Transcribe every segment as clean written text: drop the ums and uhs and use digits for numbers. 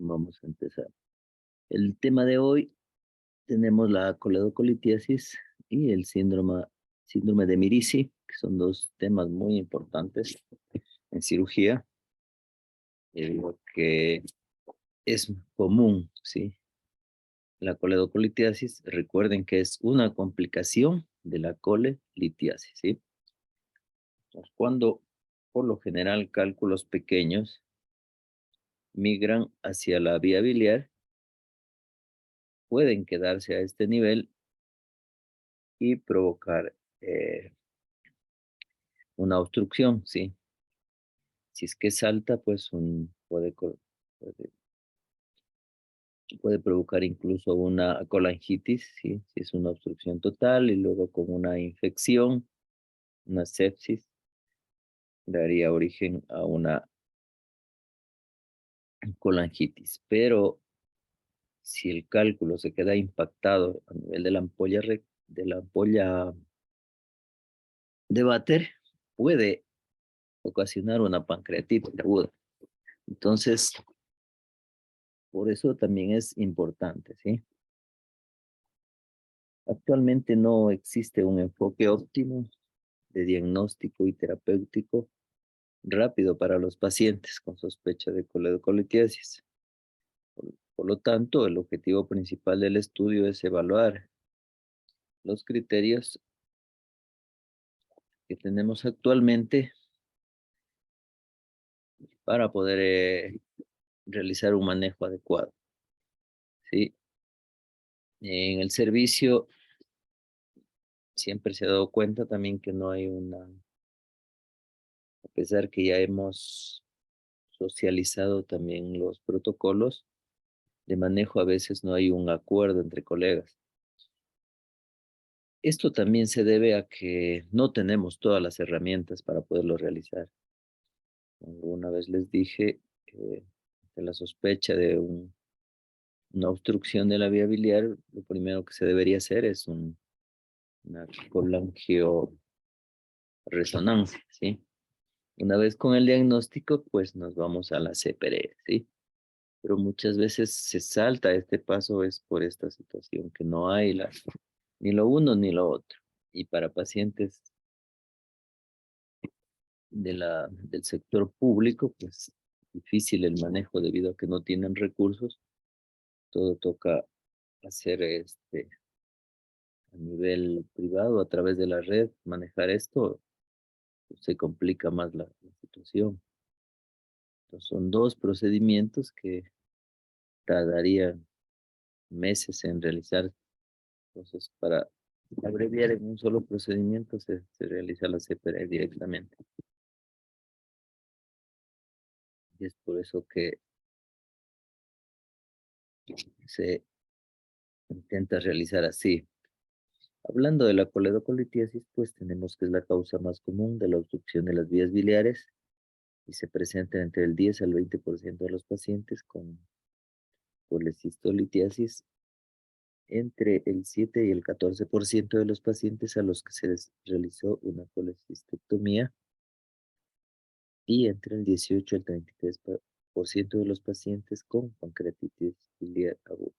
Vamos a empezar. El tema de hoy tenemos la coledocolitiasis y el síndrome de Mirici, que son dos temas muy importantes en cirugía, lo que es común, ¿sí? La coledocolitiasis, recuerden que es una complicación de la colelitiasis, ¿sí? Entonces, cuando por lo general cálculos pequeños migran hacia la vía biliar, pueden quedarse a este nivel y provocar una obstrucción, ¿sí? Si es que es alta, pues puede, puede provocar incluso una colangitis, ¿sí? Si es una obstrucción total y luego con una infección, una sepsis, daría origen a una colangitis. Pero si el cálculo se queda impactado a nivel de la ampolla de Vater, puede ocasionar una pancreatitis aguda. Entonces, por eso también es importante, ¿sí? Actualmente no existe un enfoque óptimo de diagnóstico y terapéutico rápido para los pacientes con sospecha de coledocolitiasis. Por lo tanto, el objetivo principal del estudio es evaluar los criterios que tenemos actualmente para poder realizar un manejo adecuado, ¿sí? En el servicio siempre se ha dado cuenta también que no hay a pesar que ya hemos socializado también los protocolos de manejo, a veces no hay un acuerdo entre colegas. Esto también se debe a que no tenemos todas las herramientas para poderlo realizar. Como una vez les dije, de la sospecha de una obstrucción de la vía biliar, lo primero que se debería hacer es una colangioresonancia, ¿sí? Una vez con el diagnóstico, pues nos vamos a la CPR, ¿sí? Pero muchas veces se salta este paso es por esta situación, que no hay ni lo uno ni lo otro. Y para pacientes del sector público, pues difícil el manejo debido a que no tienen recursos. Todo toca hacer a nivel privado, a través de la red, manejar esto, pues, se complica más la situación. Entonces, son dos procedimientos que tardarían meses en realizar. Entonces, para abreviar en un solo procedimiento, se realiza la CPR directamente. Y es por eso que se intenta realizar así. Hablando de la coledocolitiasis, pues tenemos que es la causa más común de la obstrucción de las vías biliares y se presenta entre el 10 al 20% de los pacientes con colecistolitiasis, entre el 7 y el 14% de los pacientes a los que se les realizó una colecistectomía y entre el 18 al 33% de los pacientes con pancreatitis biliar aguda.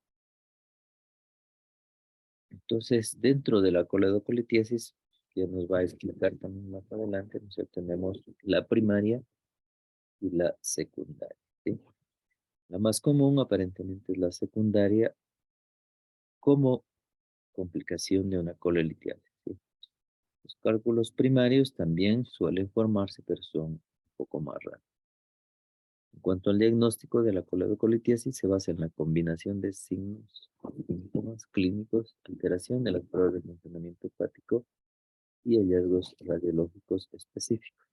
Entonces, dentro de la coledocolitiasis, que nos va a explicar también más adelante, nosotros tenemos la primaria y la secundaria, ¿sí? La más común aparentemente es la secundaria como complicación de una colelitiasis, ¿sí? Los cálculos primarios también suelen formarse, pero son un poco más raros. En cuanto al diagnóstico de la coledocolitiasis, se basa en la combinación de signos, síntomas clínicos, alteración de las pruebas de funcionamiento hepático y hallazgos radiológicos específicos.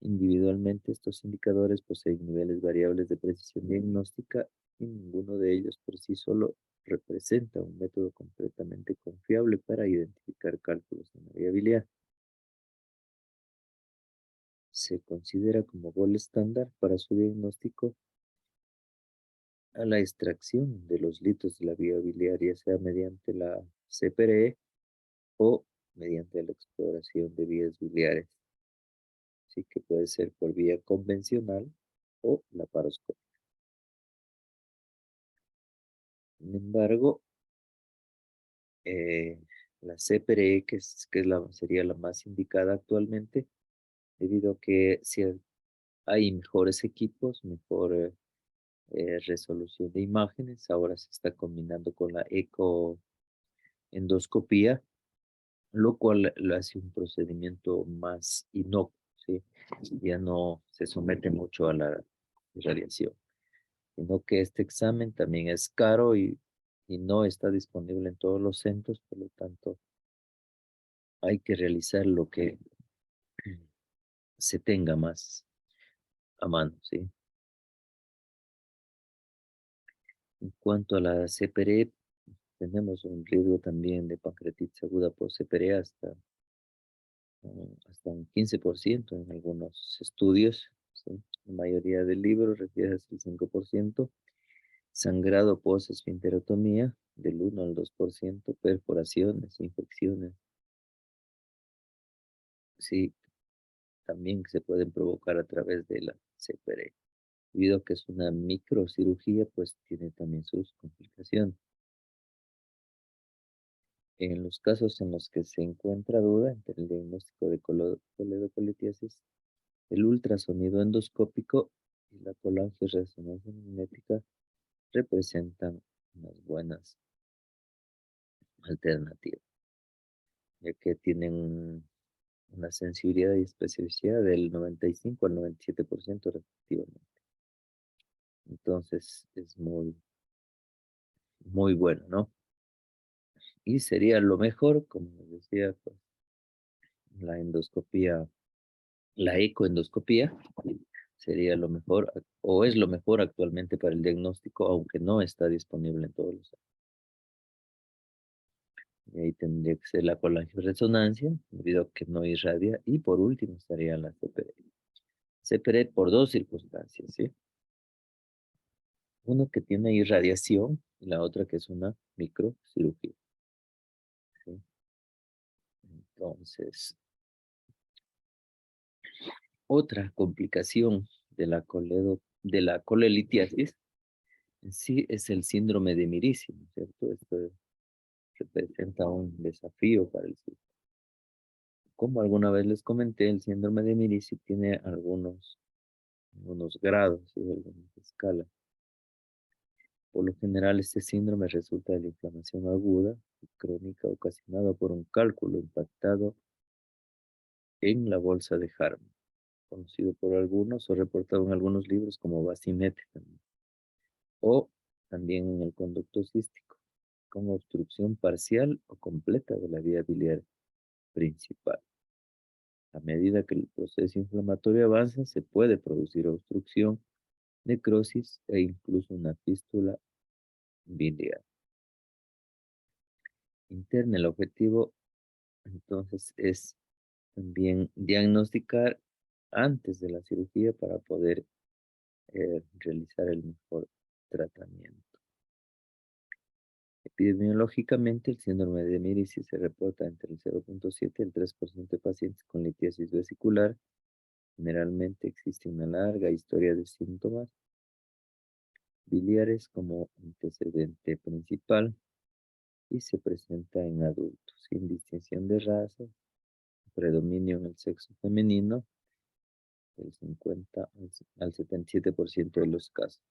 Individualmente, estos indicadores poseen niveles variables de precisión diagnóstica y ninguno de ellos por sí solo representa un método completamente confiable para identificar cálculos de la vía biliar. Se considera como gol estándar para su diagnóstico a la extracción de los litos de la vía biliar, ya sea mediante la CPRE o mediante la exploración de vías biliares. Así que puede ser por vía convencional o laparoscópica. Sin embargo, eh, la CPRE, sería la más indicada actualmente, debido a que si hay mejores equipos, mejor resolución de imágenes, ahora se está combinando con la ecoendoscopía, lo cual lo hace un procedimiento más inocuo, ¿sí? Ya no se somete mucho a la radiación, sino que este examen también es caro y no está disponible en todos los centros, por lo tanto hay que realizar lo que se tenga más a mano, ¿sí? En cuanto a la CPRE, tenemos un riesgo también de pancreatitis aguda por CPRE hasta un 15% en algunos estudios, ¿sí? La mayoría del libro refiere hasta el 5%, sangrado post-esfinterotomía del 1 al 2%, perforaciones, infecciones, sí, también se pueden provocar a través de la CPRE. Debido a que es una microcirugía, pues tiene también sus complicaciones. En los casos en los que se encuentra duda entre el diagnóstico de coledocolitiasis, el ultrasonido endoscópico y la colangioresonancia magnética representan unas buenas alternativas, ya que tienen una sensibilidad y especificidad del 95 al 97% respectivamente. Entonces es muy bueno, ¿no? Y sería lo mejor, como les decía, pues, la endoscopía, la ecoendoscopía sería lo mejor, o es lo mejor actualmente para el diagnóstico, aunque no está disponible en todos los centros. Y ahí tendría que ser la colangioresonancia, debido a que no irradia, y por último estaría la CPR. CPR por dos circunstancias, ¿sí? Uno que tiene irradiación y la otra que es una microcirugía, ¿sí? Entonces, otra complicación de la colelitiasis en sí es el síndrome de Mirici, ¿no es cierto? Esto representa un desafío para el sistema. Como alguna vez les comenté, el síndrome de Mirici tiene algunos grados y algunas escalas. Por lo general, este síndrome resulta de la inflamación aguda y crónica ocasionada por un cálculo impactado en la bolsa de Harman, conocido por algunos o reportado en algunos libros como bacinete también, o también en el conducto cístico, con obstrucción parcial o completa de la vía biliar principal. A medida que el proceso inflamatorio avanza, se puede producir obstrucción, necrosis e incluso una fístula biliar interna. El objetivo entonces es también diagnosticar antes de la cirugía para poder realizar el mejor tratamiento. Epidemiológicamente, el síndrome de Mirici se reporta entre el 0.7 y el 3% de pacientes con litiasis vesicular. Generalmente existe una larga historia de síntomas biliares como antecedente principal y se presenta en adultos, sin distinción de raza, predominio en el sexo femenino, del 50 al 77% de los casos.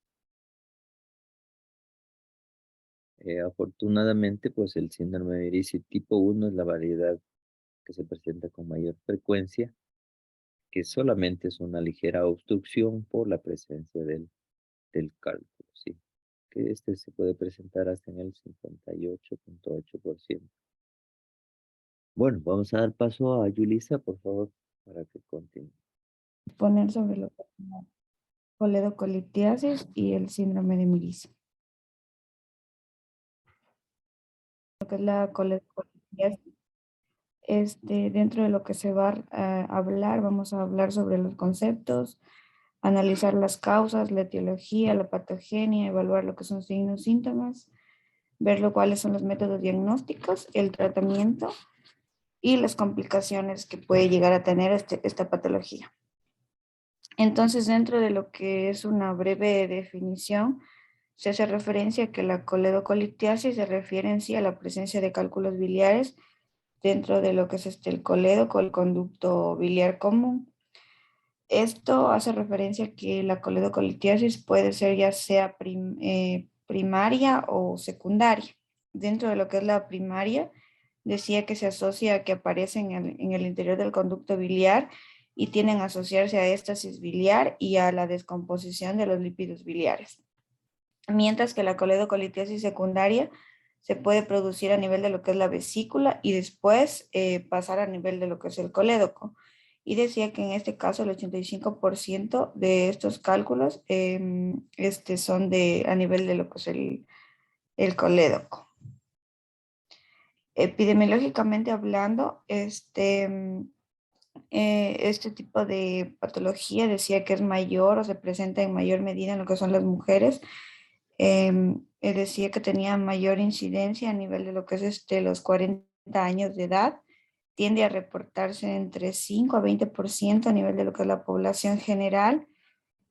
Afortunadamente, pues el síndrome de Mirici tipo 1 es la variedad que se presenta con mayor frecuencia, que solamente es una ligera obstrucción por la presencia del cálculo, ¿sí? Que este se puede presentar hasta en el 58.8%. Bueno, vamos a dar paso a Yulisa, por favor, para que continúe. Poner sobre lo que es la coledocolitiasis y el síndrome de Mirici. Lo que es la coledocolitiasis, dentro de lo que se va a hablar, vamos a hablar sobre los conceptos, analizar las causas, la etiología, la patogenia, evaluar lo que son signos, síntomas, ver cuáles son los métodos diagnósticos, el tratamiento y las complicaciones que puede llegar a tener esta patología. Entonces, dentro de lo que es una breve definición, se hace referencia a que la coledocolitiasis se refiere en sí a la presencia de cálculos biliares dentro de lo que es el colédoco, el conducto biliar común. Esto hace referencia a que la coledocolitiasis puede ser ya sea primaria o secundaria. Dentro de lo que es la primaria, decía que se asocia a que aparecen en el interior del conducto biliar y tienden a asociarse a éstasis biliar y a la descomposición de los lípidos biliares. Mientras que la coledocolitiasis secundaria se puede producir a nivel de lo que es la vesícula y después pasar a nivel de lo que es el colédoco. Y decía que en este caso el 85% de estos cálculos son a nivel de lo que es el colédoco. Epidemiológicamente hablando, este tipo de patología decía que es mayor o se presenta en mayor medida en lo que son las mujeres. Decía que tenía mayor incidencia a nivel de lo que es los 40 años de edad. Tiende a reportarse entre 5 a 20% a nivel de lo que es la población general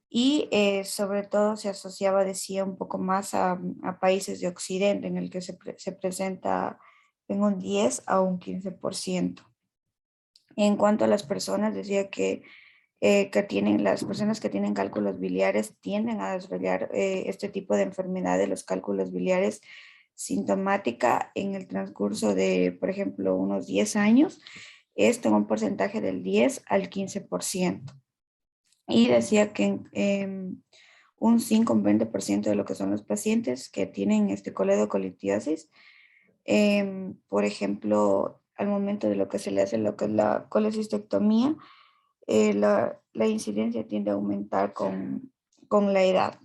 y sobre todo se asociaba, decía, un poco más a países de Occidente en el que se presenta en un 10 a un 15%. En cuanto a las personas, decía que las personas que tienen cálculos biliares tienden a desarrollar este tipo de enfermedad de los cálculos biliares sintomática en el transcurso de, por ejemplo, unos 10 años, esto en un porcentaje del 10 al 15%. Y decía que un 5 o 20% de lo que son los pacientes que tienen coledocolitiasis, por ejemplo, al momento de lo que se le hace lo que es la colecistectomía, la incidencia tiende a aumentar con la edad.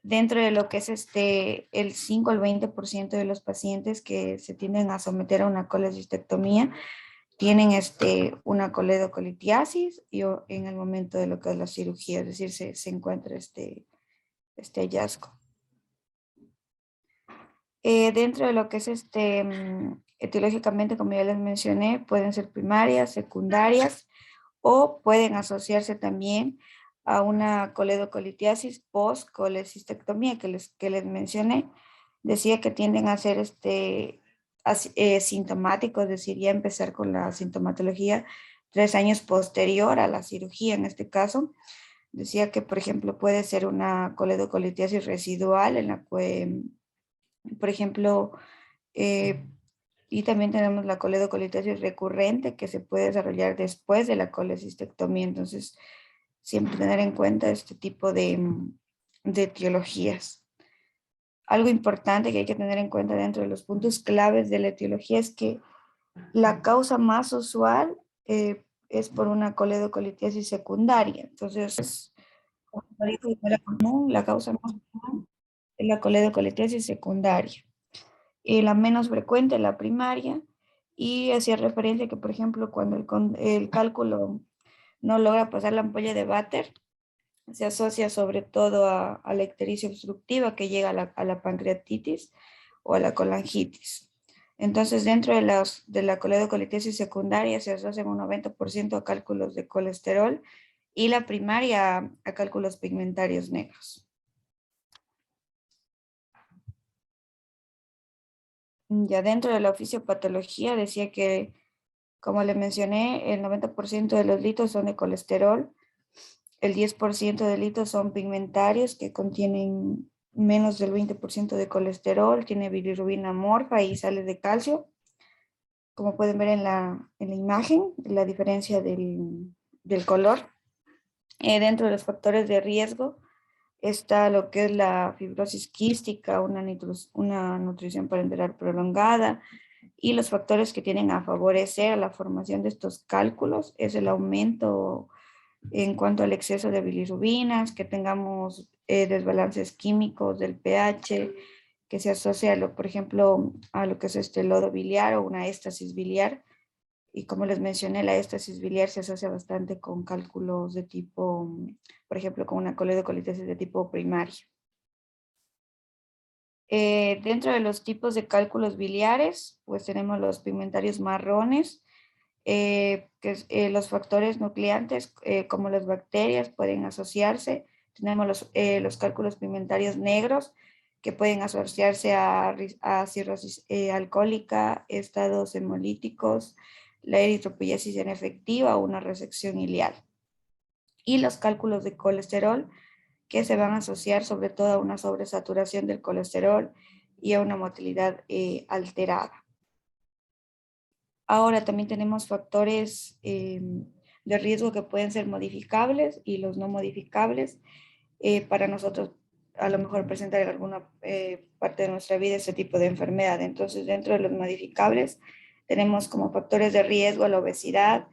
Dentro de lo que es el 5 al 20% de los pacientes que se tienden a someter a una colecistectomía tienen una coledocolitiasis y en el momento de lo que es la cirugía, es decir, se encuentra este hallazgo. Dentro de lo que es etiológicamente, como ya les mencioné, pueden ser primarias, secundarias, o pueden asociarse también a una coledocolitiasis post-colecistectomía que les mencioné. Decía que tienden a ser sintomáticos, es decir, ya empezar con la sintomatología 3 años posterior a la cirugía en este caso. Decía que, por ejemplo, puede ser una coledocolitiasis residual en la que, por ejemplo, y también tenemos la coledocolitiasis recurrente que se puede desarrollar después de la colecistectomía. Entonces, siempre tener en cuenta este tipo de etiologías. Algo importante que hay que tener en cuenta dentro de los puntos claves de la etiología es que la causa más usual es por una coledocolitiasis secundaria. Entonces, como dijo la común, la causa más común es la coledocolitiasis secundaria. La menos frecuente, la primaria, y hacía referencia que, por ejemplo, cuando el cálculo no logra pasar la ampolla de Vater, se asocia sobre todo a la ictericia obstructiva que llega a la pancreatitis o a la colangitis. Entonces, dentro de la coledocolitiasis secundaria se asocia un 90% a cálculos de colesterol y la primaria a cálculos pigmentarios negros. Ya dentro de la fisiopatología decía que, como le mencioné, el 90% de los litos son de colesterol, el 10% de litos son pigmentarios que contienen menos del 20% de colesterol, tiene bilirrubina amorfa y sales de calcio. Como pueden ver en la imagen, la diferencia del color. Dentro de los factores de riesgo está lo que es la fibrosis quística, una nutrición parenteral prolongada, y los factores que tienen a favorecer la formación de estos cálculos es el aumento en cuanto al exceso de bilirrubinas, que tengamos desbalances químicos del pH, que se asocia, por ejemplo, a lo que es lodo biliar o una éstasis biliar. Y como les mencioné, la éstasis biliar se asocia bastante con cálculos de tipo, por ejemplo, con una coledocolitiasis de tipo primario. Dentro de los tipos de cálculos biliares, pues tenemos los pigmentarios marrones, los factores nucleantes, como las bacterias, pueden asociarse tenemos los cálculos pigmentarios negros, que pueden asociarse a cirrosis alcohólica, estados hemolíticos, la eritropoyesis inefectiva o una resección ileal. Y los cálculos de colesterol, que se van a asociar sobre todo a una sobresaturación del colesterol y a una motilidad alterada. Ahora también tenemos factores de riesgo que pueden ser modificables y los no modificables. Para nosotros a lo mejor presentar en alguna parte de nuestra vida ese tipo de enfermedad. Entonces, dentro de los modificables tenemos como factores de riesgo la obesidad,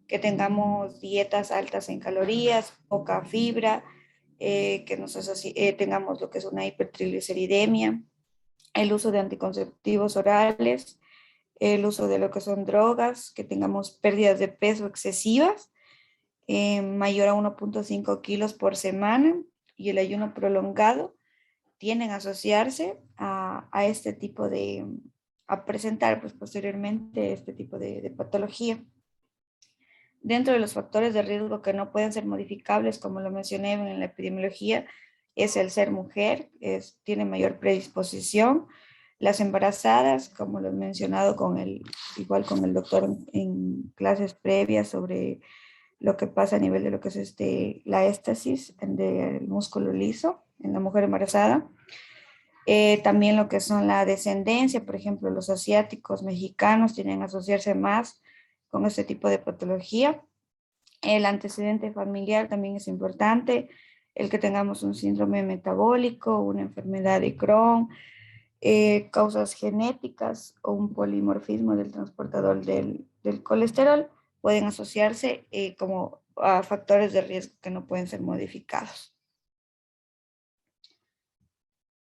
que tengamos dietas altas en calorías, poca fibra, que tengamos lo que es una hipertrigliceridemia, el uso de anticonceptivos orales, el uso de lo que son drogas, que tengamos pérdidas de peso excesivas, mayor a 1.5 kilos por semana, y el ayuno prolongado tienden a asociarse a este tipo a presentar pues, posteriormente este tipo de patología. Dentro de los factores de riesgo que no pueden ser modificables, como lo mencioné en la epidemiología, es el ser mujer, tiene mayor predisposición. Las embarazadas, como lo he mencionado igual con el doctor en clases previas sobre lo que pasa a nivel de lo que es la éstasis del músculo liso en la mujer embarazada. También lo que son la descendencia, por ejemplo, los asiáticos, mexicanos tienen a asociarse más con este tipo de patología. El antecedente familiar también es importante, el que tengamos un síndrome metabólico, una enfermedad de Crohn, causas genéticas o un polimorfismo del transportador del colesterol pueden asociarse como a factores de riesgo que no pueden ser modificados.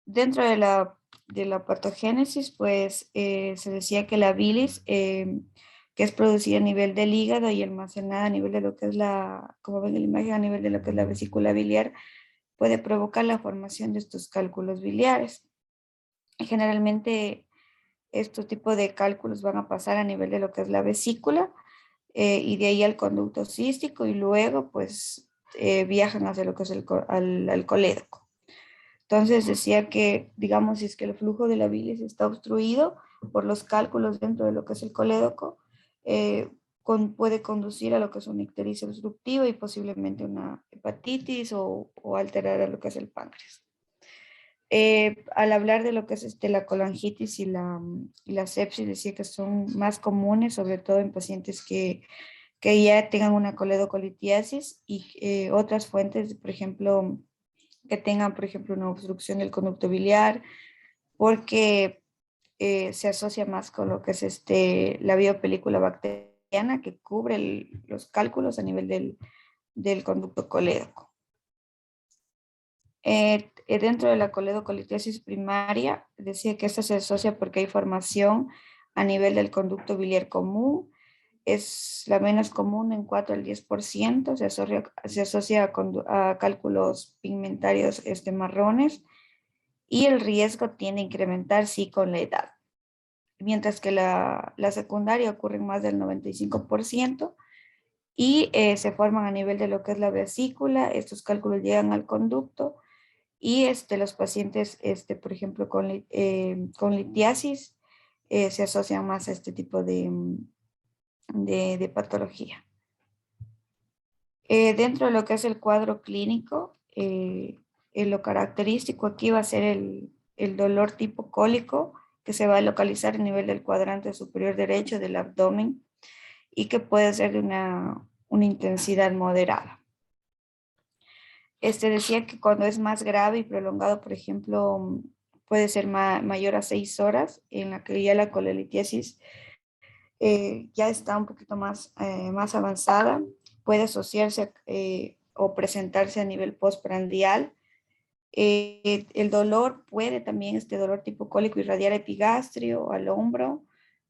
Dentro de la patogénesis, pues se decía que la bilis, que es producida a nivel del hígado y almacenada a nivel de lo que es como ven en la imagen, a nivel de lo que es la vesícula biliar, puede provocar la formación de estos cálculos biliares. Generalmente estos tipos de cálculos van a pasar a nivel de lo que es la vesícula y de ahí al conducto cístico y luego pues viajan hacia lo que es al colédoco. Entonces decía que, digamos, si es que el flujo de la bilis está obstruido por los cálculos dentro de lo que es el colédoco, puede conducir a lo que es una ictericia obstructiva y posiblemente una hepatitis o alterar a lo que es el páncreas. Al hablar de lo que es la colangitis y la sepsis, decía que son más comunes, sobre todo en pacientes que ya tengan una coledocolitiasis y otras fuentes, por ejemplo, que tengan, por ejemplo, una obstrucción del conducto biliar, porque se asocia más con lo que es la biopelícula bacteriana que cubre los cálculos a nivel del conducto colédoco. Dentro de la coledocolitiasis primaria, decía que esta se asocia porque hay formación a nivel del conducto biliar común, es la menos común en 4 al 10%, se asocia a cálculos pigmentarios marrones y el riesgo tiende a incrementar sí con la edad. Mientras que la secundaria ocurre en más del 95% y se forman a nivel de lo que es la vesícula, estos cálculos llegan al conducto y los pacientes, por ejemplo, con litiasis, se asocian más a este tipo de patología. Dentro de lo que es el cuadro clínico, lo característico aquí va a ser el dolor tipo cólico, que se va a localizar a nivel del cuadrante superior derecho del abdomen y que puede ser de una intensidad moderada. Decía que cuando es más grave y prolongado, por ejemplo, puede ser mayor a 6 horas, en la que ya la colelitiasis ya está un poquito más avanzada, puede asociarse o presentarse a nivel postprandial. El dolor puede también, este dolor tipo cólico, irradiar epigastrio, al hombro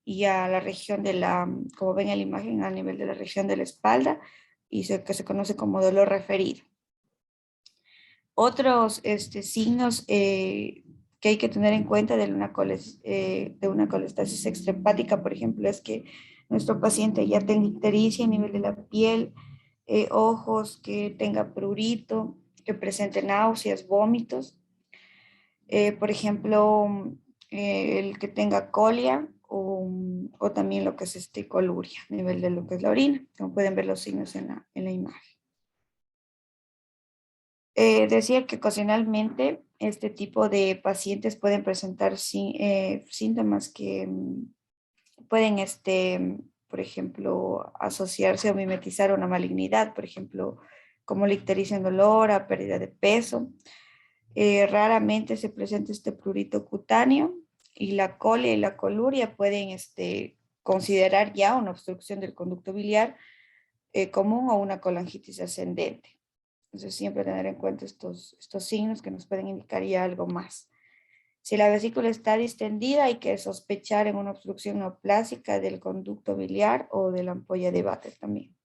y a la región como ven en la imagen, a nivel de la región de la espalda, y que se conoce como dolor referido. Otros signos que hay que tener en cuenta de una colestasis extrahepática, por ejemplo, es que nuestro paciente ya tenga ictericia a nivel de la piel, ojos, que tenga prurito, que presente náuseas, vómitos. Por ejemplo, el que tenga colia o también lo que es coluria a nivel de lo que es la orina, como pueden ver los signos en la imagen. Decía que ocasionalmente este tipo de pacientes pueden presentar síntomas que pueden, por ejemplo, asociarse o mimetizar una malignidad, por ejemplo, como la ictericia indolora, pérdida de peso. Raramente se presenta este prurito cutáneo y la colia y la coluria pueden considerar ya una obstrucción del conducto biliar común o una colangitis ascendente. Entonces, siempre tener en cuenta estos signos que nos pueden indicar ya algo más. Si la vesícula está distendida, hay que sospechar en una obstrucción neoplásica del conducto biliar o de la ampolla de Vater también.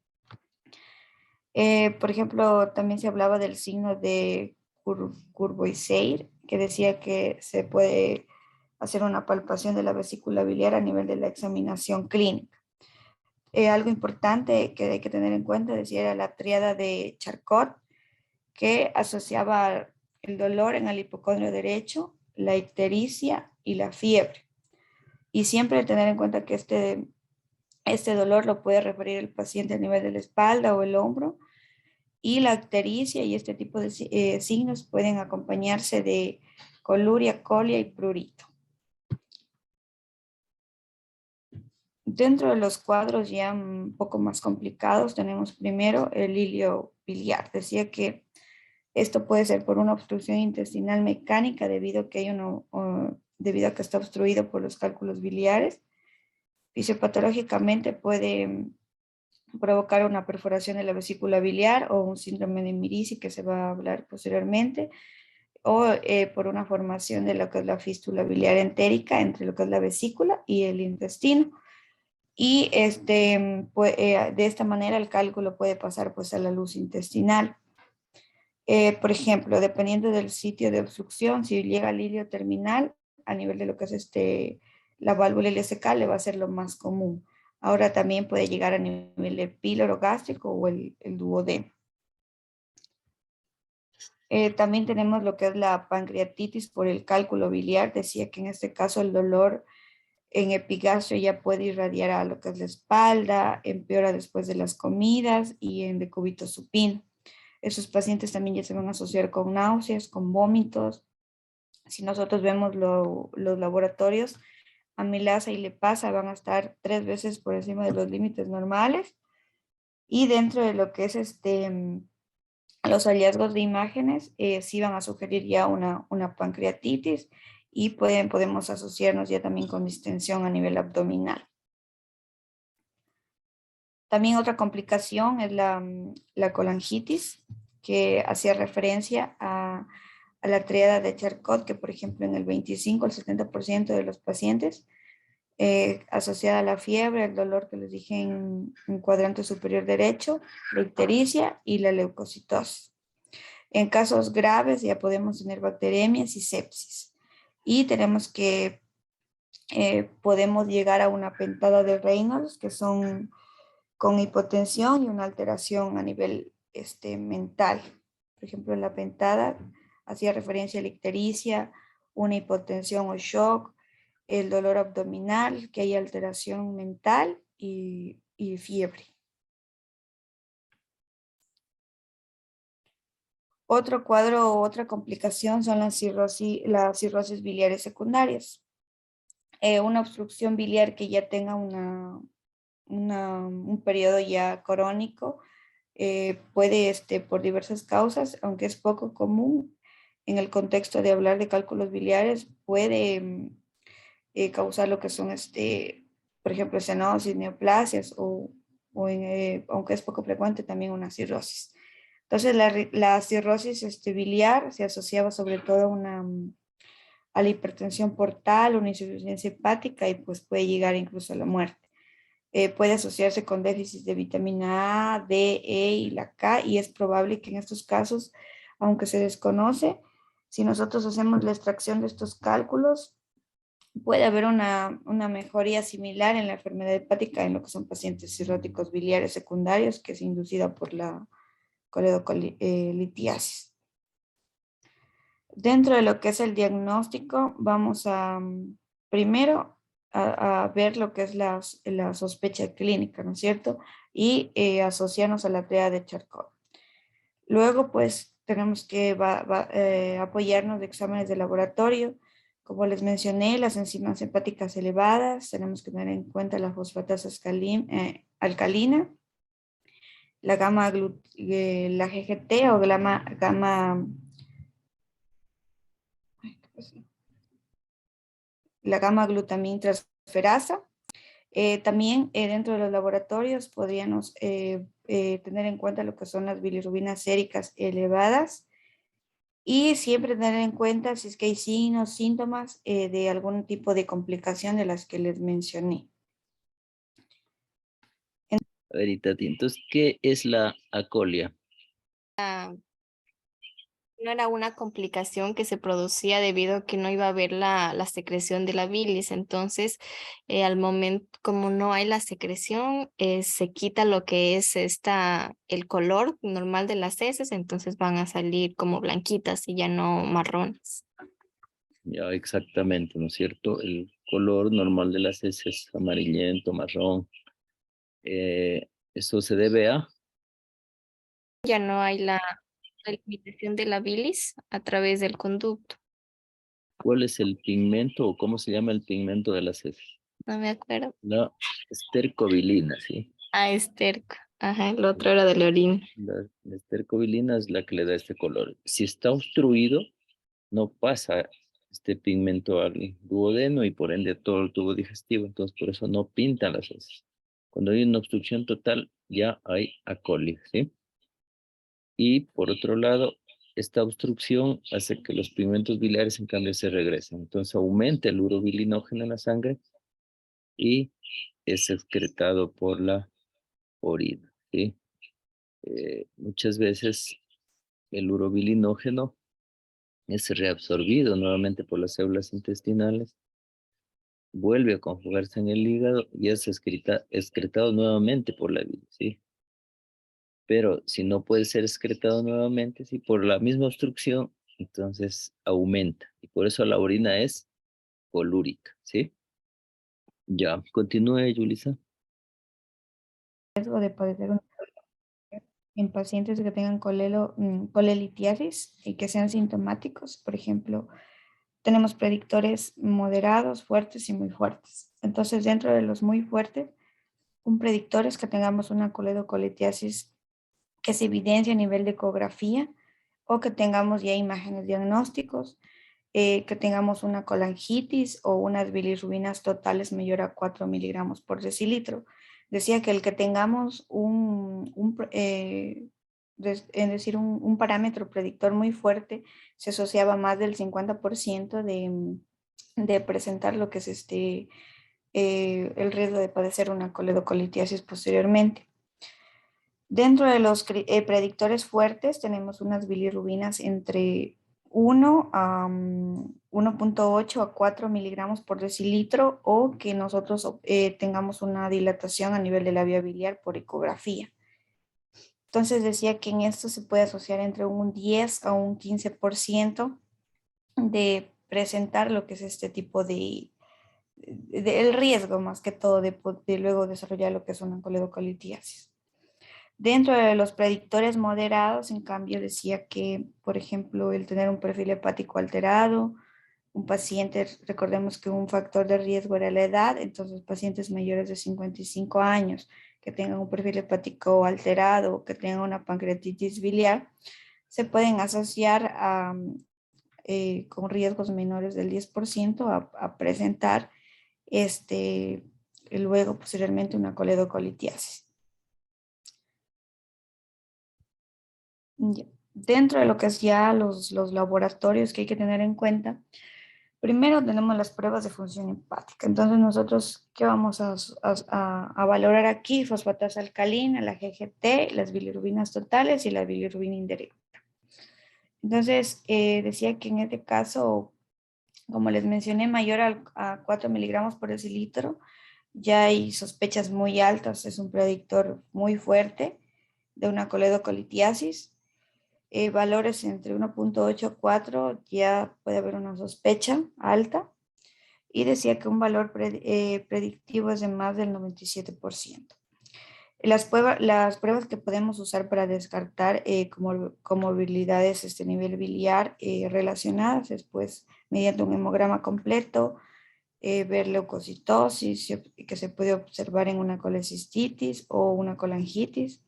Por ejemplo, también se hablaba del signo de Courvoisier, que decía que se puede hacer una palpación de la vesícula biliar a nivel de la examinación clínica. Algo importante que hay que tener en cuenta, decía, era la tríada de Charcot, que asociaba el dolor en el hipocondrio derecho, la ictericia y la fiebre. Y siempre tener en cuenta que este dolor lo puede referir el paciente a nivel de la espalda o el hombro, y la ictericia y este tipo de signos pueden acompañarse de coluria, colia y prurito. Dentro de los cuadros ya un poco más complicados tenemos primero el ilio biliar. Decía que esto puede ser por una obstrucción intestinal mecánica debido a que está obstruido por los cálculos biliares. Fisiopatológicamente puede provocar una perforación de la vesícula biliar o un síndrome de Mirici que se va a hablar posteriormente, o por una formación de lo que es la fístula biliar entérica entre lo que es la vesícula y el intestino. Y de esta manera el cálculo puede pasar pues a la luz intestinal. Por ejemplo, dependiendo del sitio de obstrucción, si llega al ilio terminal, a nivel de lo que es la válvula LSK, le va a ser lo más común. Ahora también puede llegar a nivel del píloro gástrico o el duodeno. También tenemos lo que es la pancreatitis por el cálculo biliar. Decía que en este caso el dolor en epigastrio ya puede irradiar a lo que es la espalda, empeora después de las comidas y en decúbito supino. Esos pacientes también ya se van a asociar con náuseas, con vómitos. Si nosotros vemos los laboratorios, amilasa y lipasa van a estar 3 veces por encima de los límites normales. Y dentro de lo que es los hallazgos de imágenes, sí van a sugerir ya una pancreatitis y podemos asociarnos ya también con distensión a nivel abdominal. También otra complicación es la colangitis, que hacía referencia a la tríada de Charcot, que por ejemplo en el 25 al 70% de los pacientes, asociada a la fiebre, el dolor que les dije en cuadrante superior derecho, la ictericia y la leucocitosis. En casos graves ya podemos tener bacteremias y sepsis. Y tenemos que podemos llegar a una pentada de Reynolds, que son con hipotensión y una alteración a nivel mental. Por ejemplo, en la pentada hacía referencia a la ictericia, una hipotensión o shock, el dolor abdominal, que hay alteración mental y fiebre. Otro cuadro o otra complicación son las cirrosis biliares secundarias. Una obstrucción biliar que ya tenga un periodo ya crónico puede, por diversas causas, aunque es poco común en el contexto de hablar de cálculos biliares, puede causar lo que son, por ejemplo, cenosis, neoplasias aunque es poco frecuente, también una cirrosis. Entonces, la cirrosis biliar se asociaba sobre todo a la hipertensión portal, una insuficiencia hepática y pues puede llegar incluso a la muerte. Puede asociarse con déficit de vitamina A, D, E y la K, y es probable que en estos casos, aunque se desconoce, si nosotros hacemos la extracción de estos cálculos, puede haber una mejoría similar en la enfermedad hepática en lo que son pacientes cirróticos biliares secundarios, que es inducida por la coledoclitiasis. Dentro de lo que es el diagnóstico, vamos a primero a ver lo que es la sospecha clínica, ¿no es cierto? Y asociarnos a la triada de Charcot. Luego, pues, tenemos que apoyarnos de exámenes de laboratorio. Como les mencioné, las enzimas hepáticas elevadas, tenemos que tener en cuenta la fosfatasa alcalina, la la GGT o la gamma glutamin transferasa. También dentro de los laboratorios podríamos tener en cuenta lo que son las bilirrubinas séricas elevadas y siempre tener en cuenta si es que hay signos, síntomas de algún tipo de complicación de las que les mencioné. A ver, Itati, entonces, ¿qué es la acolia? No era una complicación que se producía debido a que no iba a haber la secreción de la bilis. Entonces, al momento, como no hay la secreción, se quita lo que es el color normal de las heces, entonces van a salir como blanquitas y ya no marrones. Ya, exactamente, ¿no es cierto? El color normal de las heces es amarillento, marrón. Eso se debe a, Ya no hay la eliminación de la bilis a través del conducto. ¿cuál es el pigmento o cómo se llama el pigmento de las heces? No me acuerdo. La estercobilina, ¿sí? Ah, esterco. Ajá, el otro era de la orina. La estercobilina es la que le da este color. Si está obstruido, no pasa este pigmento al duodeno y por ende a todo el tubo digestivo, entonces por eso no pintan las heces. Cuando hay una obstrucción total, ya hay acolia, ¿sí? Y por otro lado, esta obstrucción hace que los pigmentos biliares en cambio se regresen. Entonces aumenta el urobilinógeno en la sangre y es excretado por la orina, ¿sí? Muchas veces el urobilinógeno es reabsorbido nuevamente por las células intestinales, vuelve a conjugarse en el hígado y es excretado nuevamente por la bilis, ¿sí? Pero si no puede ser excretado nuevamente, ¿sí? Por la misma obstrucción, entonces aumenta. Y por eso la orina es colúrica, ¿sí? Ya, continúe, Yulisa. Riesgo de padecer en pacientes que tengan colelitiasis y que sean sintomáticos. Por ejemplo, tenemos predictores moderados, fuertes y muy fuertes. Entonces, dentro de los muy fuertes, un predictor es que tengamos una coledocolitiasis que se evidencia a nivel de ecografía o que tengamos ya imágenes diagnósticos, que tengamos una colangitis o unas bilirrubinas totales mayor a 4 miligramos por decilitro. Decía que el que tengamos es decir, un parámetro predictor muy fuerte se asociaba más del 50% de presentar lo que es el riesgo de padecer una coledocolitiasis posteriormente. Dentro de los predictores fuertes tenemos unas bilirrubinas entre 1 a 1.8 a 4 miligramos por decilitro o que nosotros tengamos una dilatación a nivel de la vía biliar por ecografía. Entonces decía que en esto se puede asociar entre un 10 a un 15% de presentar lo que es este tipo el riesgo más que todo de luego desarrollar lo que es una coledocolitiasis. Dentro de los predictores moderados, en cambio, decía que, por ejemplo, el tener un perfil hepático alterado, un paciente, recordemos que un factor de riesgo era la edad, entonces pacientes mayores de 55 años que tengan un perfil hepático alterado, que tengan una pancreatitis biliar, se pueden asociar con riesgos menores del 10% a presentar luego posteriormente una coledocolitiasis. Dentro de lo que es ya los laboratorios que hay que tener en cuenta, primero tenemos las pruebas de función hepática. Entonces nosotros, ¿qué vamos a valorar aquí? Fosfatasa alcalina, la GGT, las bilirrubinas totales y la bilirrubina indirecta. Entonces, decía que en este caso, como les mencioné, mayor a 4 miligramos por decilitro, ya hay sospechas muy altas, es un predictor muy fuerte de una coledocolitiasis. valores entre 1.8 a 4 ya puede haber una sospecha alta. Y decía que un valor predictivo es de más del 97%. Las pruebas que podemos usar para descartar comorbilidades este nivel biliar relacionadas es pues mediante un hemograma completo, ver leucocitosis que se puede observar en una colecistitis o una colangitis.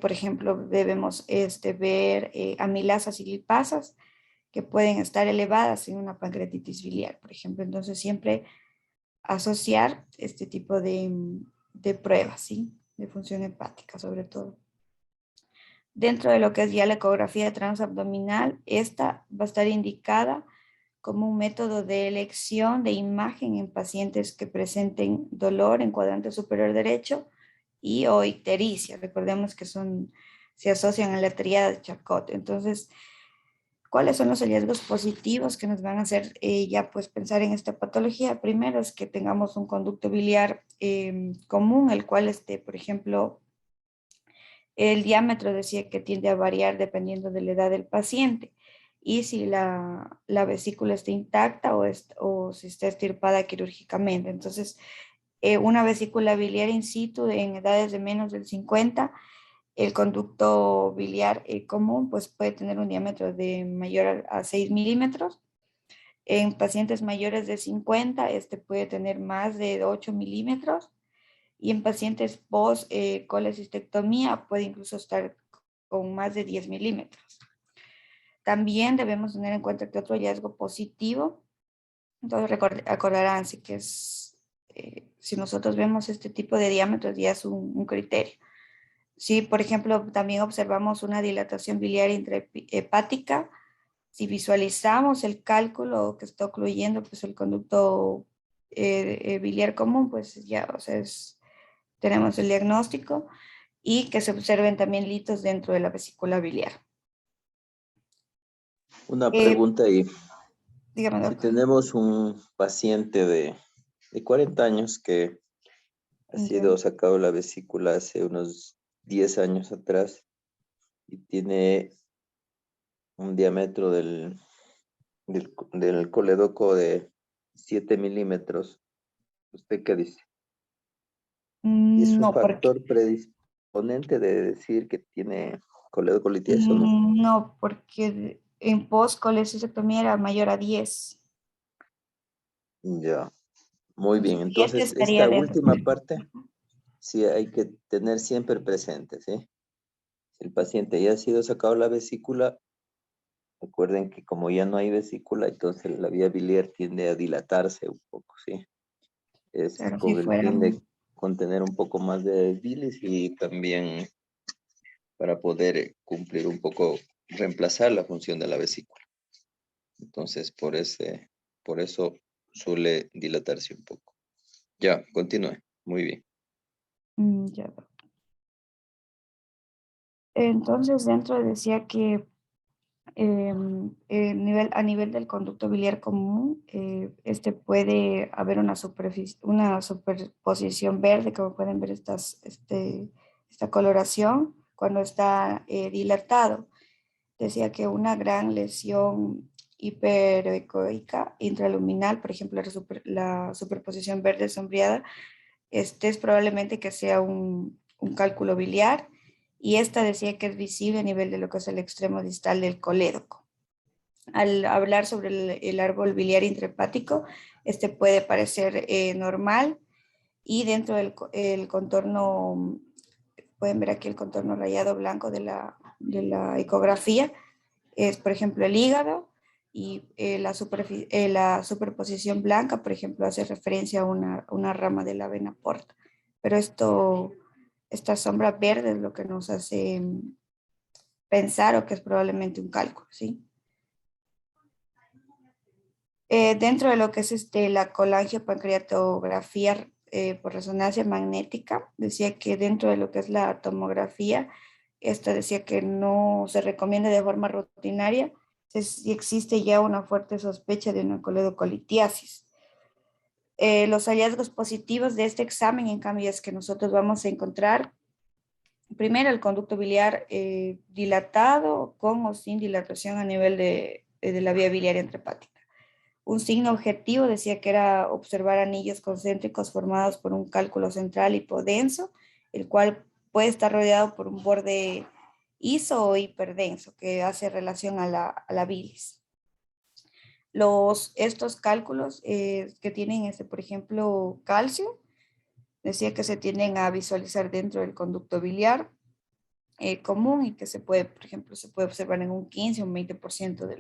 Por ejemplo, debemos ver amilasas y lipasas que pueden estar elevadas en una pancreatitis biliar, por ejemplo. Entonces, siempre asociar este tipo de pruebas, ¿sí? De función hepática, sobre todo. Dentro de lo que es ya la ecografía transabdominal, esta va a estar indicada como un método de elección de imagen en pacientes que presenten dolor en cuadrante superior derecho y o ictericia. Recordemos que se asocian a la tríada de Charcot. Entonces, ¿cuáles son los hallazgos positivos que nos van a hacer ya pues pensar en esta patología? Primero es que tengamos un conducto biliar común, el cual por ejemplo, el diámetro decía que tiende a variar dependiendo de la edad del paciente y si la vesícula está intacta o si está extirpada quirúrgicamente. Entonces, una vesícula biliar in situ en edades de menos del 50, el conducto biliar común pues puede tener un diámetro de mayor a 6 milímetros. En pacientes mayores de 50, este puede tener más de 8 milímetros. Y en pacientes post colecistectomía puede incluso estar con más de 10 milímetros. También debemos tener en cuenta que otro hallazgo positivo, entonces acordarán, sí que es, si nosotros vemos este tipo de diámetros ya es un criterio. Si, por ejemplo, también observamos una dilatación biliar intrahepática, si visualizamos el cálculo que está ocluyendo pues, el conducto biliar común, pues ya, o sea, tenemos el diagnóstico y que se observen también litos dentro de la vesícula biliar. Una pregunta ahí. Dígame, Si doctor. tenemos un paciente de 40 años que ha sido sacado la vesícula hace unos 10 años atrás y tiene un diámetro del colédoco de 7 milímetros, ¿usted qué dice? ¿Es un No, porque, factor predisponente de decir que tiene coledocolitis o no? no, porque en post-colecistectomía era mayor a 10. Ya, muy bien. 7 Entonces, estaría esta dentro. última parte sí hay que tener siempre presente, ¿sí? Si el paciente ya ha sido sacado la vesícula, recuerden que como ya no hay vesícula, entonces la vía biliar tiende a dilatarse un poco, ¿sí? Es Pero si con el fuera, fin de contener un poco más de bilis y también para poder cumplir un poco, reemplazar la función de la vesícula. Entonces, por eso suele dilatarse un poco. Ya, continúe. Muy bien. ya. Entonces, dentro decía que a nivel del conducto biliar común, puede haber una superposición verde, como pueden ver esta coloración cuando está dilatado. Decía que una gran lesión hiperecoica intraluminal, por ejemplo, la superposición verde sombreada, es probablemente que sea un cálculo biliar, y esta decía que es visible a nivel de lo que es el extremo distal del colédoco. Al hablar sobre el árbol biliar intrahepático, puede parecer normal, y dentro del el contorno, pueden ver aquí el contorno rayado blanco de la ecografía, es por ejemplo el hígado, y la superposición blanca, por ejemplo, hace referencia a una rama de la vena porta. Pero esta sombra verde es lo que nos hace pensar o que es probablemente un cálculo, ¿sí? Dentro de lo que es la colangiopancreatografía por resonancia magnética, decía que dentro de lo que es la tomografía, esta decía que no se recomienda de forma rutinaria si existe ya una fuerte sospecha de una coledocolitiasis. Los hallazgos positivos de este examen, en cambio, es que nosotros vamos a encontrar primero, el conducto biliar dilatado con o sin dilatación a nivel de la vía biliar intrahepática. Un signo objetivo decía que era observar anillos concéntricos formados por un cálculo central hipodenso, el cual puede estar rodeado por un borde iso o hiperdenso, que hace relación a la bilis. Estos cálculos que tienen, por ejemplo, calcio, decía que se tienden a visualizar dentro del conducto biliar común y que se puede, por ejemplo, se puede observar en un 15 o un 20% de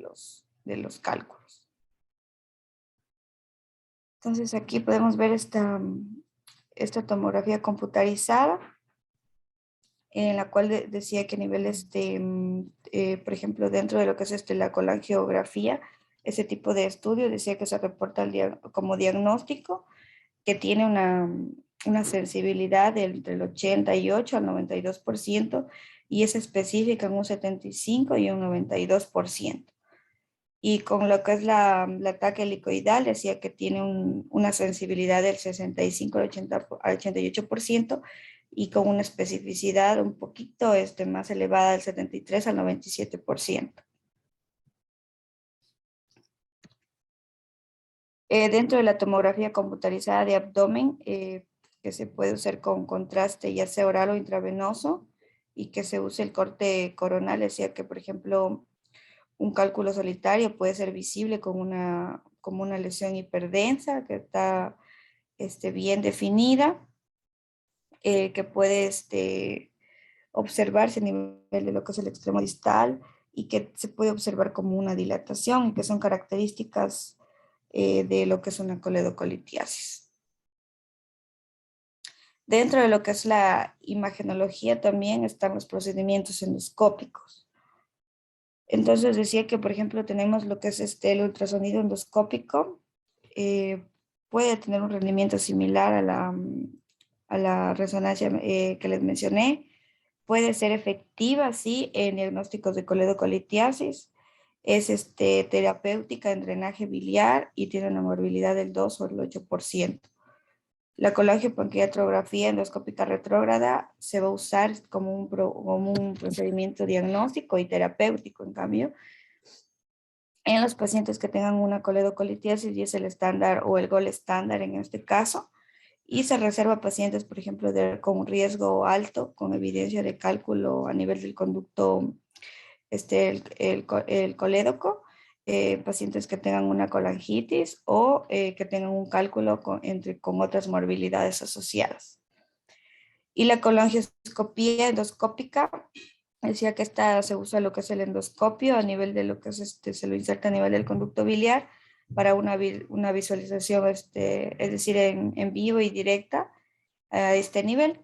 los cálculos. Entonces aquí podemos ver esta tomografía computarizada en la cual decía que a nivel, por ejemplo, dentro de lo que es la colangiografía, ese tipo de estudio decía que se reporta como diagnóstico que tiene una sensibilidad entre el 88 al 92% y es específica en un 75 y un 92%. Y con lo que es la ataque helicoidal, decía que tiene una sensibilidad del 65 al 88% y con una especificidad un poquito más elevada del 73 al 97%. Dentro de la tomografía computarizada de abdomen, que se puede usar con contraste ya sea oral o intravenoso, y que se use el corte coronal, decía que, por ejemplo, un cálculo solitario puede ser visible como una lesión hiperdensa que está bien definida, que puede observarse a nivel de lo que es el extremo distal y que se puede observar como una dilatación y que son características de lo que es una coledocolitiasis. Dentro de lo que es la imagenología también están los procedimientos endoscópicos. Entonces decía que, por ejemplo, tenemos lo que es el ultrasonido endoscópico, puede tener un rendimiento similar a la resonancia que les mencioné, puede ser efectiva, sí, en diagnósticos de coledocolitiasis, es terapéutica en drenaje biliar y tiene una morbilidad del 2 o el 8%. La colangiopancreatografía endoscópica retrógrada se va a usar como un procedimiento diagnóstico y terapéutico, en cambio, en los pacientes que tengan una coledocolitiasis, y es el estándar o el gold estándar en este caso, y se reserva a pacientes, por ejemplo, con un riesgo alto, con evidencia de cálculo a nivel del conducto, el colédoco, pacientes que tengan una colangitis o que tengan un cálculo con otras morbilidades asociadas. Y la colangioscopía endoscópica, decía que esta se usa lo que es el endoscopio a nivel de lo que es se lo inserta a nivel del conducto biliar para una visualización, es decir, en vivo y directa a este nivel,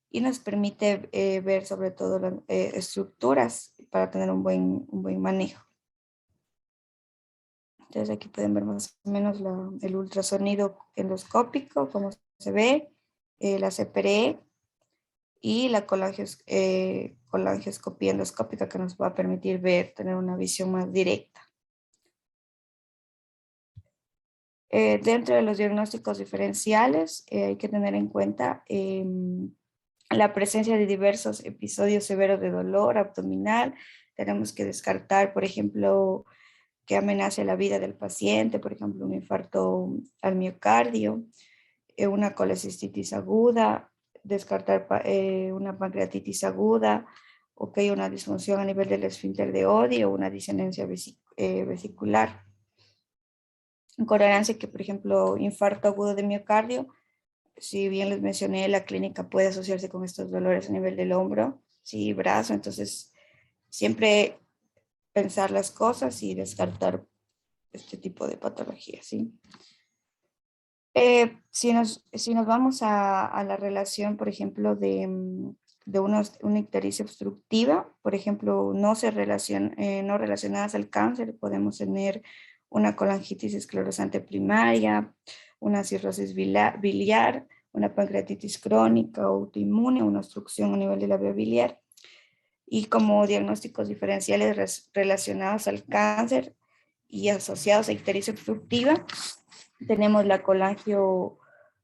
y nos permite ver sobre todo las estructuras para tener un buen manejo. Entonces aquí pueden ver más o menos el ultrasonido endoscópico, cómo se ve, la CPRE y la colangioscopía endoscópica, que nos va a permitir tener una visión más directa. Dentro de los diagnósticos diferenciales hay que tener en cuenta la presencia de diversos episodios severos de dolor abdominal. Tenemos que descartar, por ejemplo, que amenace la vida del paciente, por ejemplo, un infarto al miocardio, una colecistitis aguda, descartar una pancreatitis aguda, o que hay una disfunción a nivel del esfínter de Oddi o una disonancia vesicular. En concordancia que, por ejemplo, infarto agudo de miocardio, si bien les mencioné, la clínica puede asociarse con estos dolores a nivel del hombro, sí, brazo, entonces siempre pensar las cosas y descartar este tipo de patologías, ¿sí? Si nos vamos a la relación, por ejemplo, de una ictericia obstructiva, por ejemplo, no relacionadas al cáncer, podemos tener una colangitis esclerosante primaria, una cirrosis biliar, una pancreatitis crónica o autoinmune, una obstrucción a nivel de la vía biliar. Y como diagnósticos diferenciales relacionados al cáncer y asociados a ictericia obstructiva, tenemos la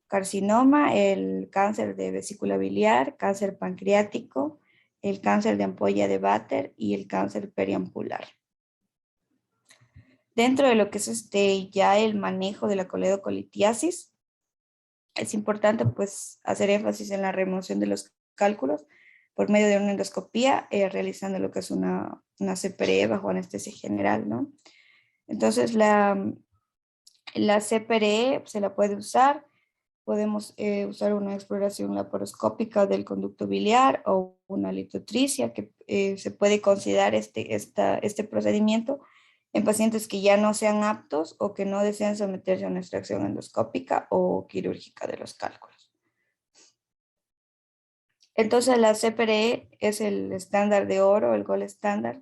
carcinoma, el cáncer de vesícula biliar, cáncer pancreático, el cáncer de ampolla de Vater y el cáncer periampular. Dentro de lo que es ya el manejo de la coledocolitiasis, es importante pues hacer énfasis en la remoción de los cálculos por medio de una endoscopía, realizando lo que es una CPRE bajo anestesia general, ¿no? Entonces la CPRE se la puede usar, podemos usar una exploración laparoscópica del conducto biliar o una litotricia, que se puede considerar este procedimiento en pacientes que ya no sean aptos o que no desean someterse a una extracción endoscópica o quirúrgica de los cálculos. Entonces la CPRE es el estándar de oro, el gold estándar,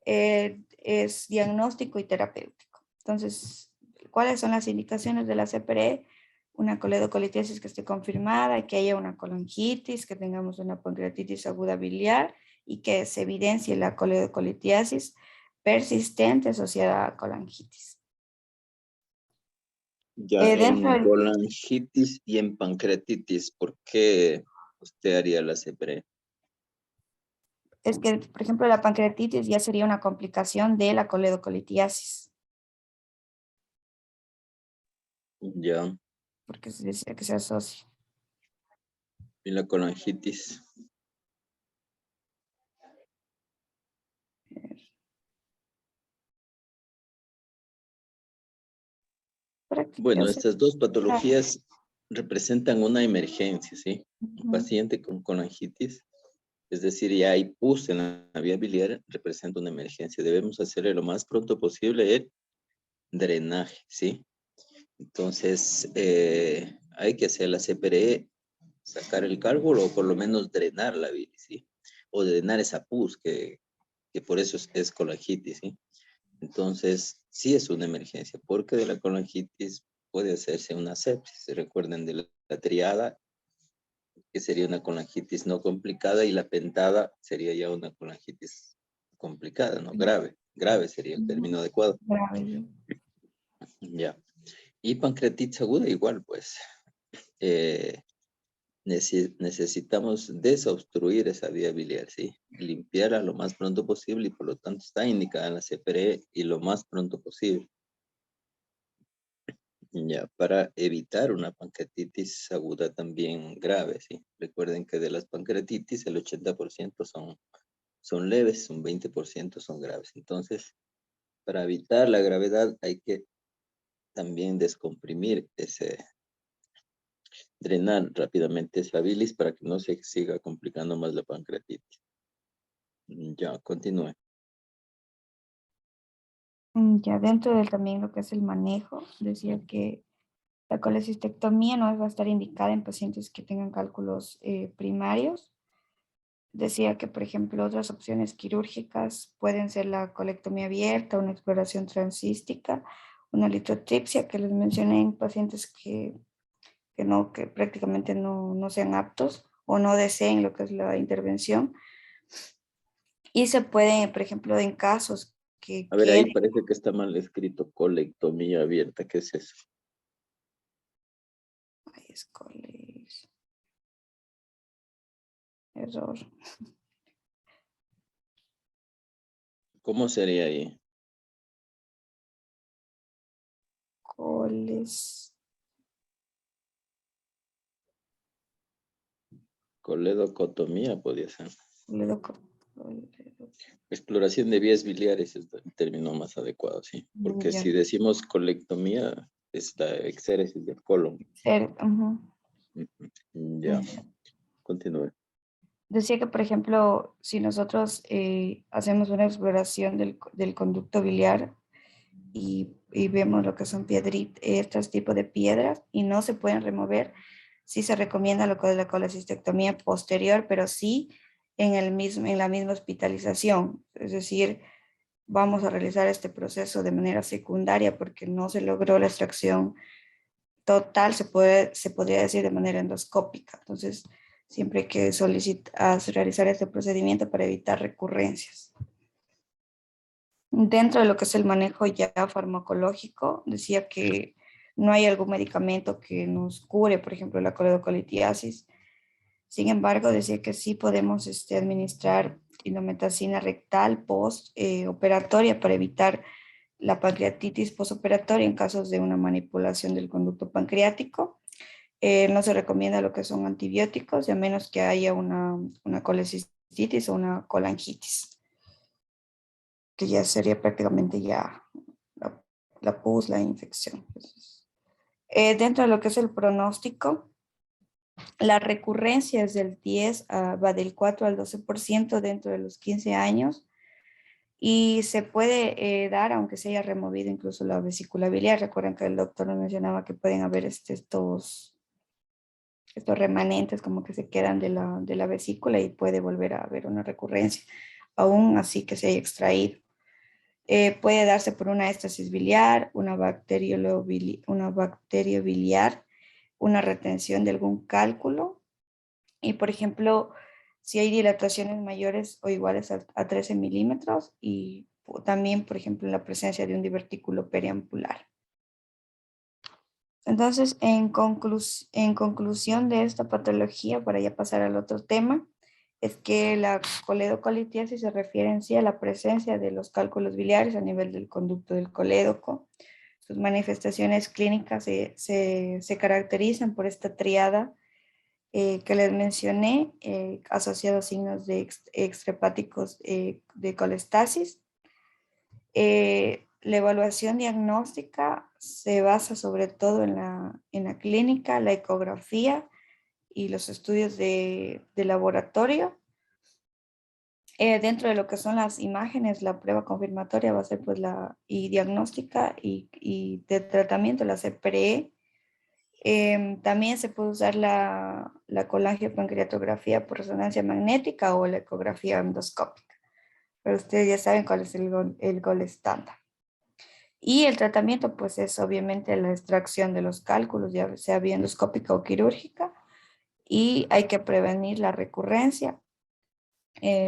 es diagnóstico y terapéutico. Entonces, ¿cuáles son las indicaciones de la CPRE? Una coledocolitiasis que esté confirmada, que haya una colangitis, que tengamos una pancreatitis aguda biliar y que se evidencie la coledocolitiasis persistente asociada a colangitis. Ya Dentro en del- colangitis y en pancreatitis, ¿por qué usted haría la CPRE? Es que, por ejemplo, la pancreatitis ya sería una complicación de la coledocolitiasis, Ya, porque se decía que se asocia. y la colangitis. Bueno, estas dos patologías representan una emergencia, ¿sí? Un paciente con colangitis, es decir, ya hay pus en la vía biliar, representa una emergencia. Debemos hacerle lo más pronto posible el drenaje, ¿sí? Entonces, hay que hacer la CPRE, sacar el cálculo o por lo menos drenar la bilis, ¿sí? O drenar esa pus que por eso es colangitis, ¿sí? Entonces, sí es una emergencia, porque de la colangitis puede hacerse una sepsis. Recuerden de la triada, que sería una colangitis no complicada, y la pentada sería ya una colangitis complicada, ¿no? Grave. Grave sería el término adecuado. Grave. Ya. Y pancreatitis aguda igual, pues. Necesitamos desobstruir esa vía biliar, ¿sí? Limpiarla lo más pronto posible y por lo tanto está indicada en la CPRE y lo más pronto posible. Ya, para evitar una pancreatitis aguda también grave, ¿sí? Recuerden que de las pancreatitis el 80% son leves, un 20% son graves. Entonces, para evitar la gravedad hay que también descomprimir drenar rápidamente esa bilis para que no se siga complicando más la pancreatitis. Ya, continúe. Ya dentro del también lo que es el manejo, decía que la colecistectomía no va a estar indicada en pacientes que tengan cálculos primarios. Decía que, por ejemplo, otras opciones quirúrgicas pueden ser la colectomía abierta, una exploración transcística, una litotripsia, que les mencioné en pacientes que prácticamente no sean aptos o no deseen lo que es la intervención. Y se puede, por ejemplo, en casos que A ver, ahí queden... parece que está mal escrito colectomía abierta. ¿Qué es eso? Ay, error. ¿Cómo sería ahí? Coles. Coledocotomía podría ser. Coledoco- Exploración de vías biliares es el término más adecuado, sí. Porque Ya. si decimos colectomía, es la exéresis del colon. Ujú. Ya, continúe. Decía que, por ejemplo, si nosotros hacemos una exploración del conducto biliar y vemos lo que son estos tipos de piedras y no se pueden remover, sí se recomienda lo que es la colecistectomía posterior, pero sí en la misma hospitalización. Es decir, vamos a realizar este proceso de manera secundaria porque no se logró la extracción total, se podría decir de manera endoscópica. Entonces, siempre hay que realizar este procedimiento para evitar recurrencias. Dentro de lo que es el manejo ya farmacológico, decía que no hay algún medicamento que nos cure, por ejemplo, la coledocolitiasis. Sin embargo, decía que sí podemos administrar indometacina rectal postoperatoria para evitar la pancreatitis postoperatoria en casos de una manipulación del conducto pancreático. No se recomienda lo que son antibióticos, y a menos que haya una colecistitis o una colangitis, que ya sería prácticamente ya la pus, la infección. Dentro de lo que es el pronóstico, la recurrencia es del 10, va del 4 al 12% dentro de los 15 años y se puede dar aunque se haya removido incluso la vesícula biliar. Recuerden que el doctor nos mencionaba que pueden haber estos remanentes como que se quedan de la vesícula y puede volver a haber una recurrencia, aún así que se haya extraído. Puede darse por una éstasis biliar, una bacterio biliar, una retención de algún cálculo y, por ejemplo, si hay dilataciones mayores o iguales a 13 milímetros y también, por ejemplo, la presencia de un divertículo periampular. Entonces, en conclusión de esta patología, para ya pasar al otro tema, es que la coledocolitiasis se refiere en sí a la presencia de los cálculos biliares a nivel del conducto del colédoco. Sus manifestaciones clínicas se caracterizan por esta triada que les mencioné, asociados a signos de extrahepáticos de colestasis. La evaluación diagnóstica se basa sobre todo en la clínica, la ecografía y los estudios de laboratorio. Dentro de lo que son las imágenes, la prueba confirmatoria va a ser pues y diagnóstica y de tratamiento, la CPRE. También se puede usar la colangiopancreatografía por resonancia magnética o la ecografía endoscópica. Pero ustedes ya saben cuál es el gol estándar. Y el tratamiento pues es obviamente la extracción de los cálculos, ya sea vía endoscópica o quirúrgica, y hay que prevenir la recurrencia.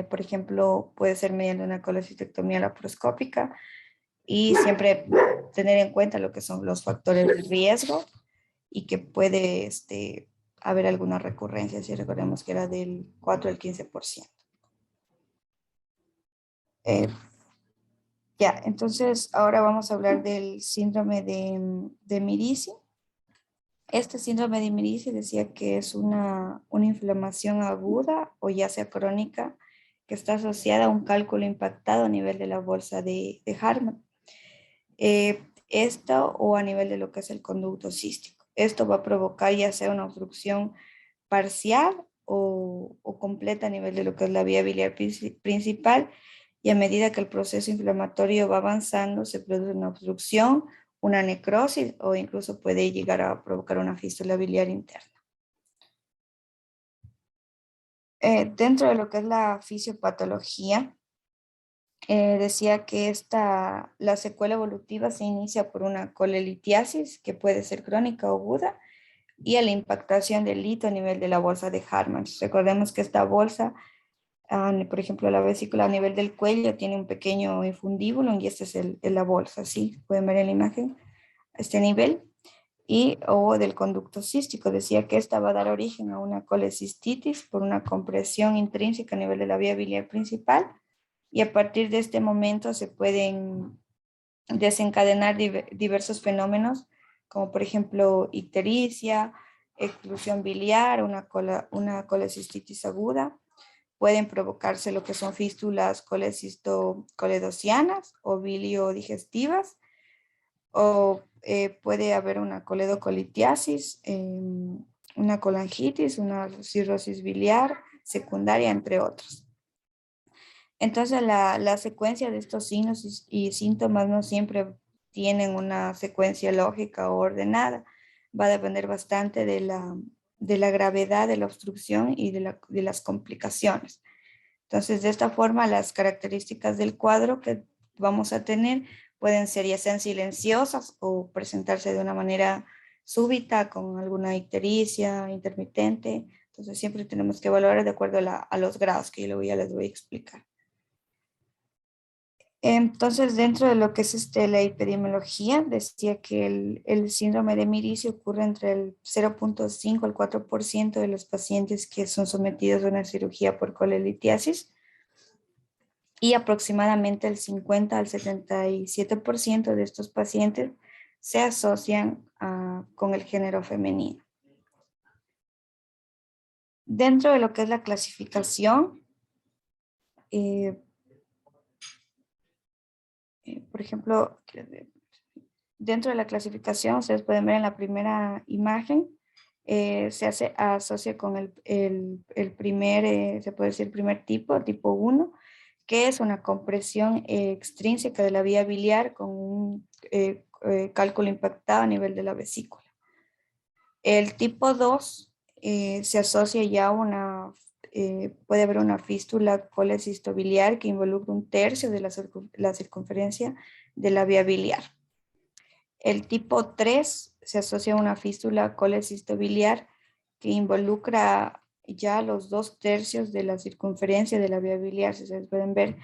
Por ejemplo, puede ser mediante una colecistectomía laparoscópica y siempre tener en cuenta lo que son los factores de riesgo y que puede haber alguna recurrencia, si recordemos que era del 4 al 15%. Ya, entonces ahora vamos a hablar del síndrome de Mirici. Este síndrome de Mirici decía que es una inflamación aguda o ya sea crónica que está asociada a un cálculo impactado a nivel de la bolsa de Hartmann. Esto o a nivel de lo que es el conducto cístico. Esto va a provocar ya sea una obstrucción parcial o completa a nivel de lo que es la vía biliar principal, y a medida que el proceso inflamatorio va avanzando se produce una obstrucción, una necrosis o incluso puede llegar a provocar una fístula biliar interna. Dentro de lo que es la fisiopatología, decía que la secuela evolutiva se inicia por una colelitiasis que puede ser crónica o aguda y a la impactación del hito a nivel de la bolsa de Hartmann. Recordemos que esta bolsa, por ejemplo, la vesícula a nivel del cuello tiene un pequeño infundíbulo y esta es la bolsa, ¿sí? Pueden ver en la imagen, a este nivel. O del conducto cístico, decía que esta va a dar origen a una colecistitis por una compresión intrínseca a nivel de la vía biliar principal, y a partir de este momento se pueden desencadenar diversos fenómenos, como por ejemplo ictericia, exclusión biliar, una colecistitis aguda. Pueden provocarse lo que son fístulas colecisto-coledocianas o biliodigestivas, o puede haber una coledocolitiasis, una colangitis, una cirrosis biliar secundaria, entre otros. Entonces, la secuencia de estos signos y síntomas no siempre tienen una secuencia lógica o ordenada. Va a depender bastante de la gravedad de la obstrucción y de las complicaciones. Entonces, de esta forma, las características del cuadro que vamos a tener pueden ser ya sean silenciosas o presentarse de una manera súbita con alguna ictericia intermitente. Entonces, siempre tenemos que evaluar de acuerdo a los grados que yo ya les voy a explicar. Entonces, dentro de lo que es la epidemiología, decía que el síndrome de Mirici ocurre entre el 0.5 al 4% de los pacientes que son sometidos a una cirugía por colelitiasis y aproximadamente el 50 al 77% de estos pacientes se asocian con el género femenino. Dentro de lo que es la clasificación, por ejemplo, dentro de la clasificación, ustedes pueden ver en la primera imagen, asocia con el primer, se puede decir el primer tipo 1, que es una compresión extrínseca de la vía biliar con un cálculo impactado a nivel de la vesícula. El tipo 2 se asocia ya a puede haber una fístula colecistobiliar que involucra un tercio de la circunferencia de la vía biliar. El tipo 3 se asocia a una fístula colecistobiliar que involucra ya los 2/3 de la circunferencia de la vía biliar. Si ustedes pueden ver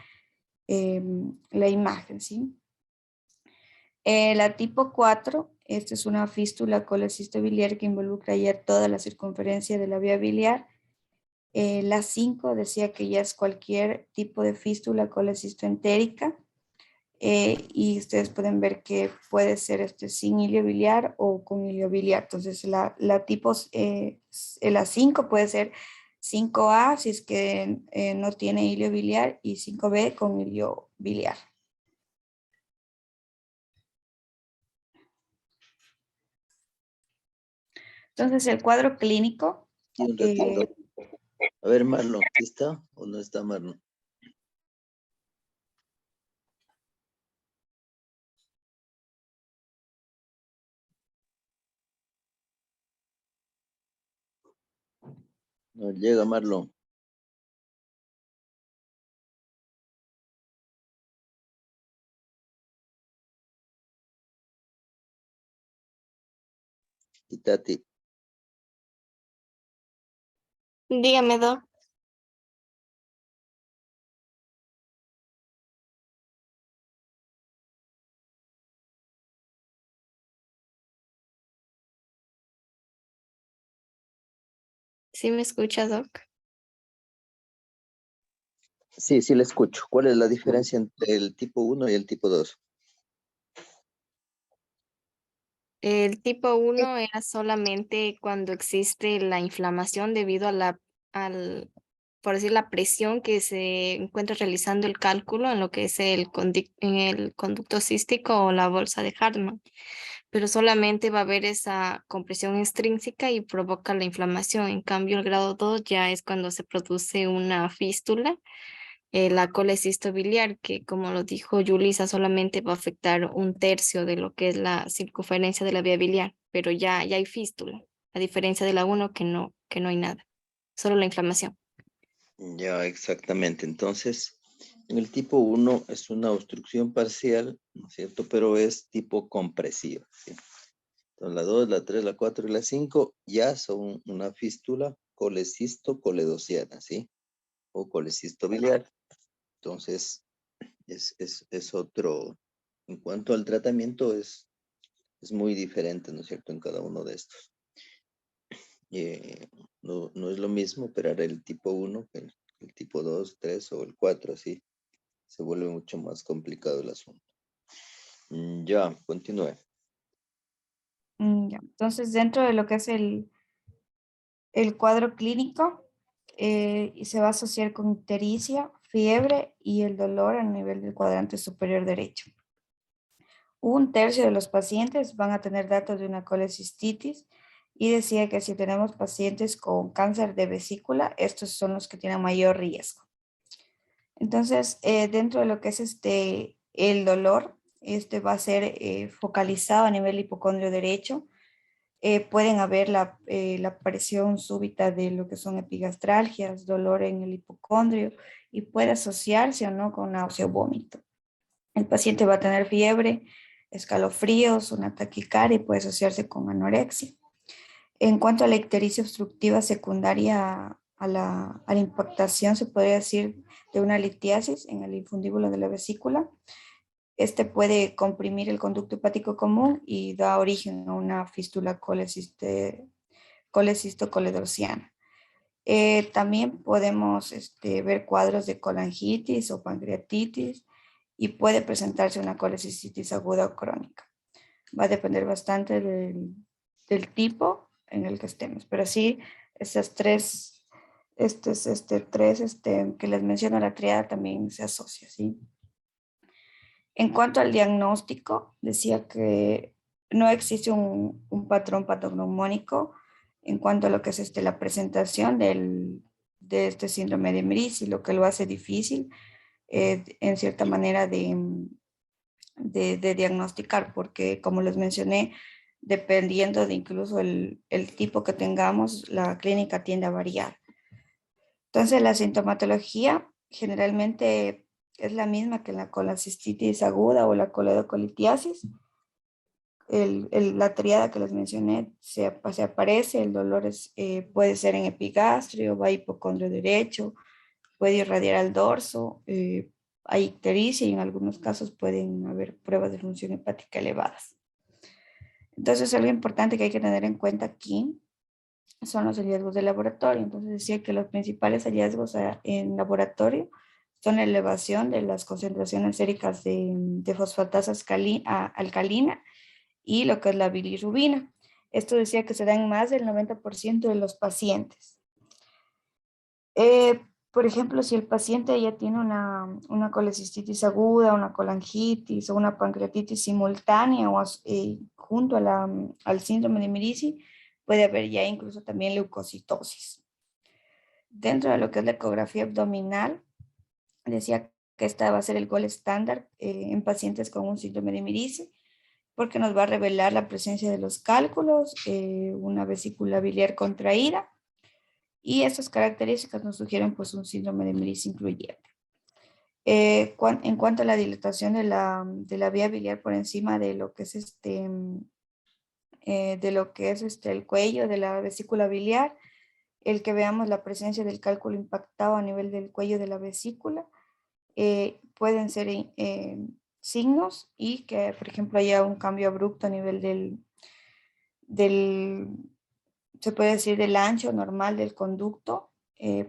la imagen, ¿sí? La tipo 4, esta es una fístula colecistobiliar que involucra ya toda la circunferencia de la vía biliar. La 5 decía que ya es cualquier tipo de fístula colecistoentérica. Y ustedes pueden ver que puede ser sin hilio biliar o con hilio biliar. Entonces la 5 puede ser 5A si es que no tiene hilio biliar y 5B con hilio biliar. Entonces el cuadro clínico. Sí, un ratito. A ver, Marlon, ¿está o no está Marlon? No llega Marlon. Y Tati. Dígame, Doc. ¿Sí me escucha, Doc? Sí, sí le escucho. ¿Cuál es la diferencia entre el tipo 1 y el tipo 2? El tipo 1 era solamente cuando existe la inflamación debido a por decir, la presión que se encuentra realizando el cálculo en lo que es en el conducto cístico o la bolsa de Hartmann. Pero solamente va a haber esa compresión extrínseca y provoca la inflamación. En cambio, el grado 2 ya es cuando se produce una fístula, la colecistobiliar, que como lo dijo Yulisa, solamente va a afectar 1/3 de lo que es la circunferencia de la vía biliar, pero ya hay fístula, a diferencia de la 1 que no hay nada, solo la inflamación. Ya, exactamente. Entonces, en el tipo 1 es una obstrucción parcial, ¿no es cierto? Pero es tipo compresiva, ¿sí? Entonces, la 2, la 3, la 4 y la 5 ya son una fístula colecisto-coledociana, ¿sí? O colecisto biliar. Entonces, es otro, en cuanto al tratamiento, es muy diferente, ¿no es cierto?, en cada uno de estos. No es lo mismo operar el tipo 1 que el tipo 2, 3 o el 4, así. Se vuelve mucho más complicado el asunto. Ya, continúe. Ya. Entonces, dentro de lo que es el cuadro clínico, se va a asociar con ictericia, fiebre y el dolor a nivel del cuadrante superior derecho. 1/3 de los pacientes van a tener datos de una colecistitis y decía que si tenemos pacientes con cáncer de vesícula, estos son los que tienen mayor riesgo. Entonces, dentro de lo que es el dolor, va a ser focalizado a nivel hipocondrio derecho. Pueden haber la aparición súbita de lo que son epigastralgias, dolor en el hipocondrio y puede asociarse o no con náusea o vómito. El paciente va a tener fiebre, escalofríos, una taquicardia y puede asociarse con anorexia. En cuanto a la ictericia obstructiva secundaria a la impactación, se podría decir, de una litiasis en el infundíbulo de la vesícula. Este puede comprimir el conducto hepático común y da origen a una fístula colecistocoledociana. También podemos ver cuadros de colangitis o pancreatitis y puede presentarse una colecistitis aguda o crónica. Va a depender bastante del tipo en el que estemos, pero sí, esas tres, que les menciono, la triada también se asocia, ¿sí? En cuanto al diagnóstico, decía que no existe un patrón patognomónico en cuanto a lo que es la presentación de este síndrome de Merici, lo que lo hace difícil en cierta manera de diagnosticar, porque como les mencioné, dependiendo de incluso el tipo que tengamos, la clínica tiende a variar. Entonces, la sintomatología generalmente es la misma que en la colecistitis aguda o la coledocolitiasis. La triada que les mencioné se aparece, el dolor puede ser en epigastrio, va a hipocondrio derecho, puede irradiar al dorso, hay ictericia y en algunos casos pueden haber pruebas de función hepática elevadas. Entonces, algo importante que hay que tener en cuenta aquí son los hallazgos de laboratorio. Entonces decía que los principales hallazgos en laboratorio son la elevación de las concentraciones séricas de fosfatasa alcalina y lo que es la bilirrubina. Esto decía que se da en más del 90% de los pacientes. Por ejemplo, si el paciente ya tiene una colecistitis aguda, una colangitis o una pancreatitis simultánea o junto al síndrome de Merici, puede haber ya incluso también leucocitosis. Dentro de lo que es la ecografía abdominal, decía que esta va a ser el gold estándar en pacientes con un síndrome de Merici, porque nos va a revelar la presencia de los cálculos, una vesícula biliar contraída, y estas características nos sugieren pues un síndrome de Merici incluyente. En cuanto a la dilatación de la vía biliar por encima de lo que es el cuello de la vesícula biliar, el que veamos la presencia del cálculo impactado a nivel del cuello de la vesícula, pueden ser signos y que, por ejemplo, haya un cambio abrupto a nivel se puede decir, del ancho normal del conducto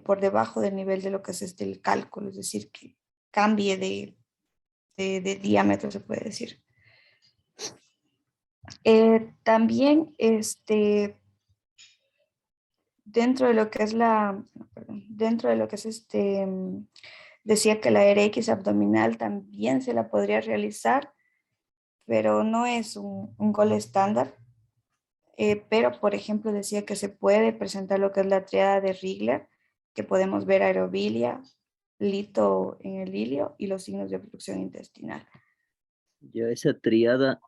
por debajo del nivel de lo que es el cálculo, es decir, que cambie de diámetro, se puede decir. También dentro de lo que es decía que la RX abdominal también se la podría realizar, pero no es un gol estándar. Pero, por ejemplo, decía que se puede presentar lo que es la triada de Rigler, que podemos ver aerobilia, lito en el ilio y los signos de obstrucción intestinal. Ya esa triada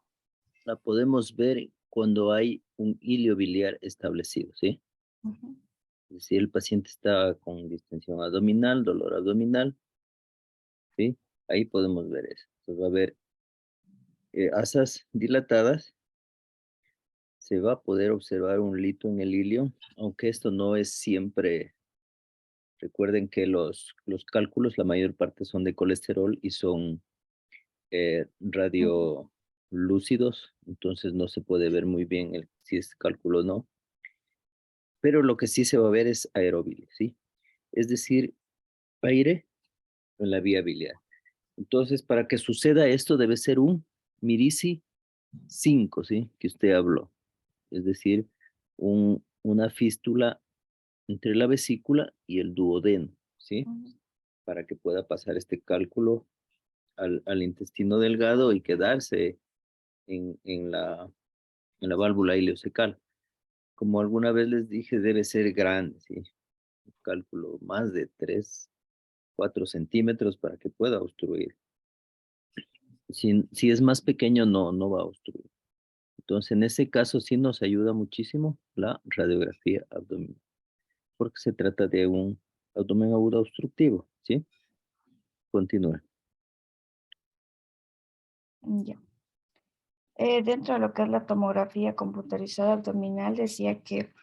la podemos ver cuando hay un ilio biliar establecido, ¿sí? Uh-huh. Es decir, el paciente está con distensión abdominal, dolor abdominal, ¿sí? Ahí podemos ver eso. Entonces va a haber asas dilatadas, se va a poder observar un lito en el ilio, aunque esto no es siempre. Recuerden que los cálculos, la mayor parte son de colesterol y son radiolúcidos, entonces no se puede ver muy bien si es cálculo o no. Pero lo que sí se va a ver es aerobilia, ¿sí? Es decir, aire en la vía biliar. Entonces, para que suceda esto debe ser un Merici 5, ¿sí? Que usted habló. Es decir, una fístula entre la vesícula y el duodeno, ¿sí? Para que pueda pasar este cálculo al intestino delgado y quedarse en la válvula ileocecal. Como alguna vez les dije, debe ser grande, ¿sí? Un cálculo más de 3, 4 centímetros para que pueda obstruir. Si es más pequeño, no va a obstruir. Entonces, en ese caso sí nos ayuda muchísimo la radiografía abdominal, porque se trata de un abdomen agudo obstructivo, ¿sí? Continúa. Ya. Dentro de lo que es la tomografía computarizada abdominal, decía que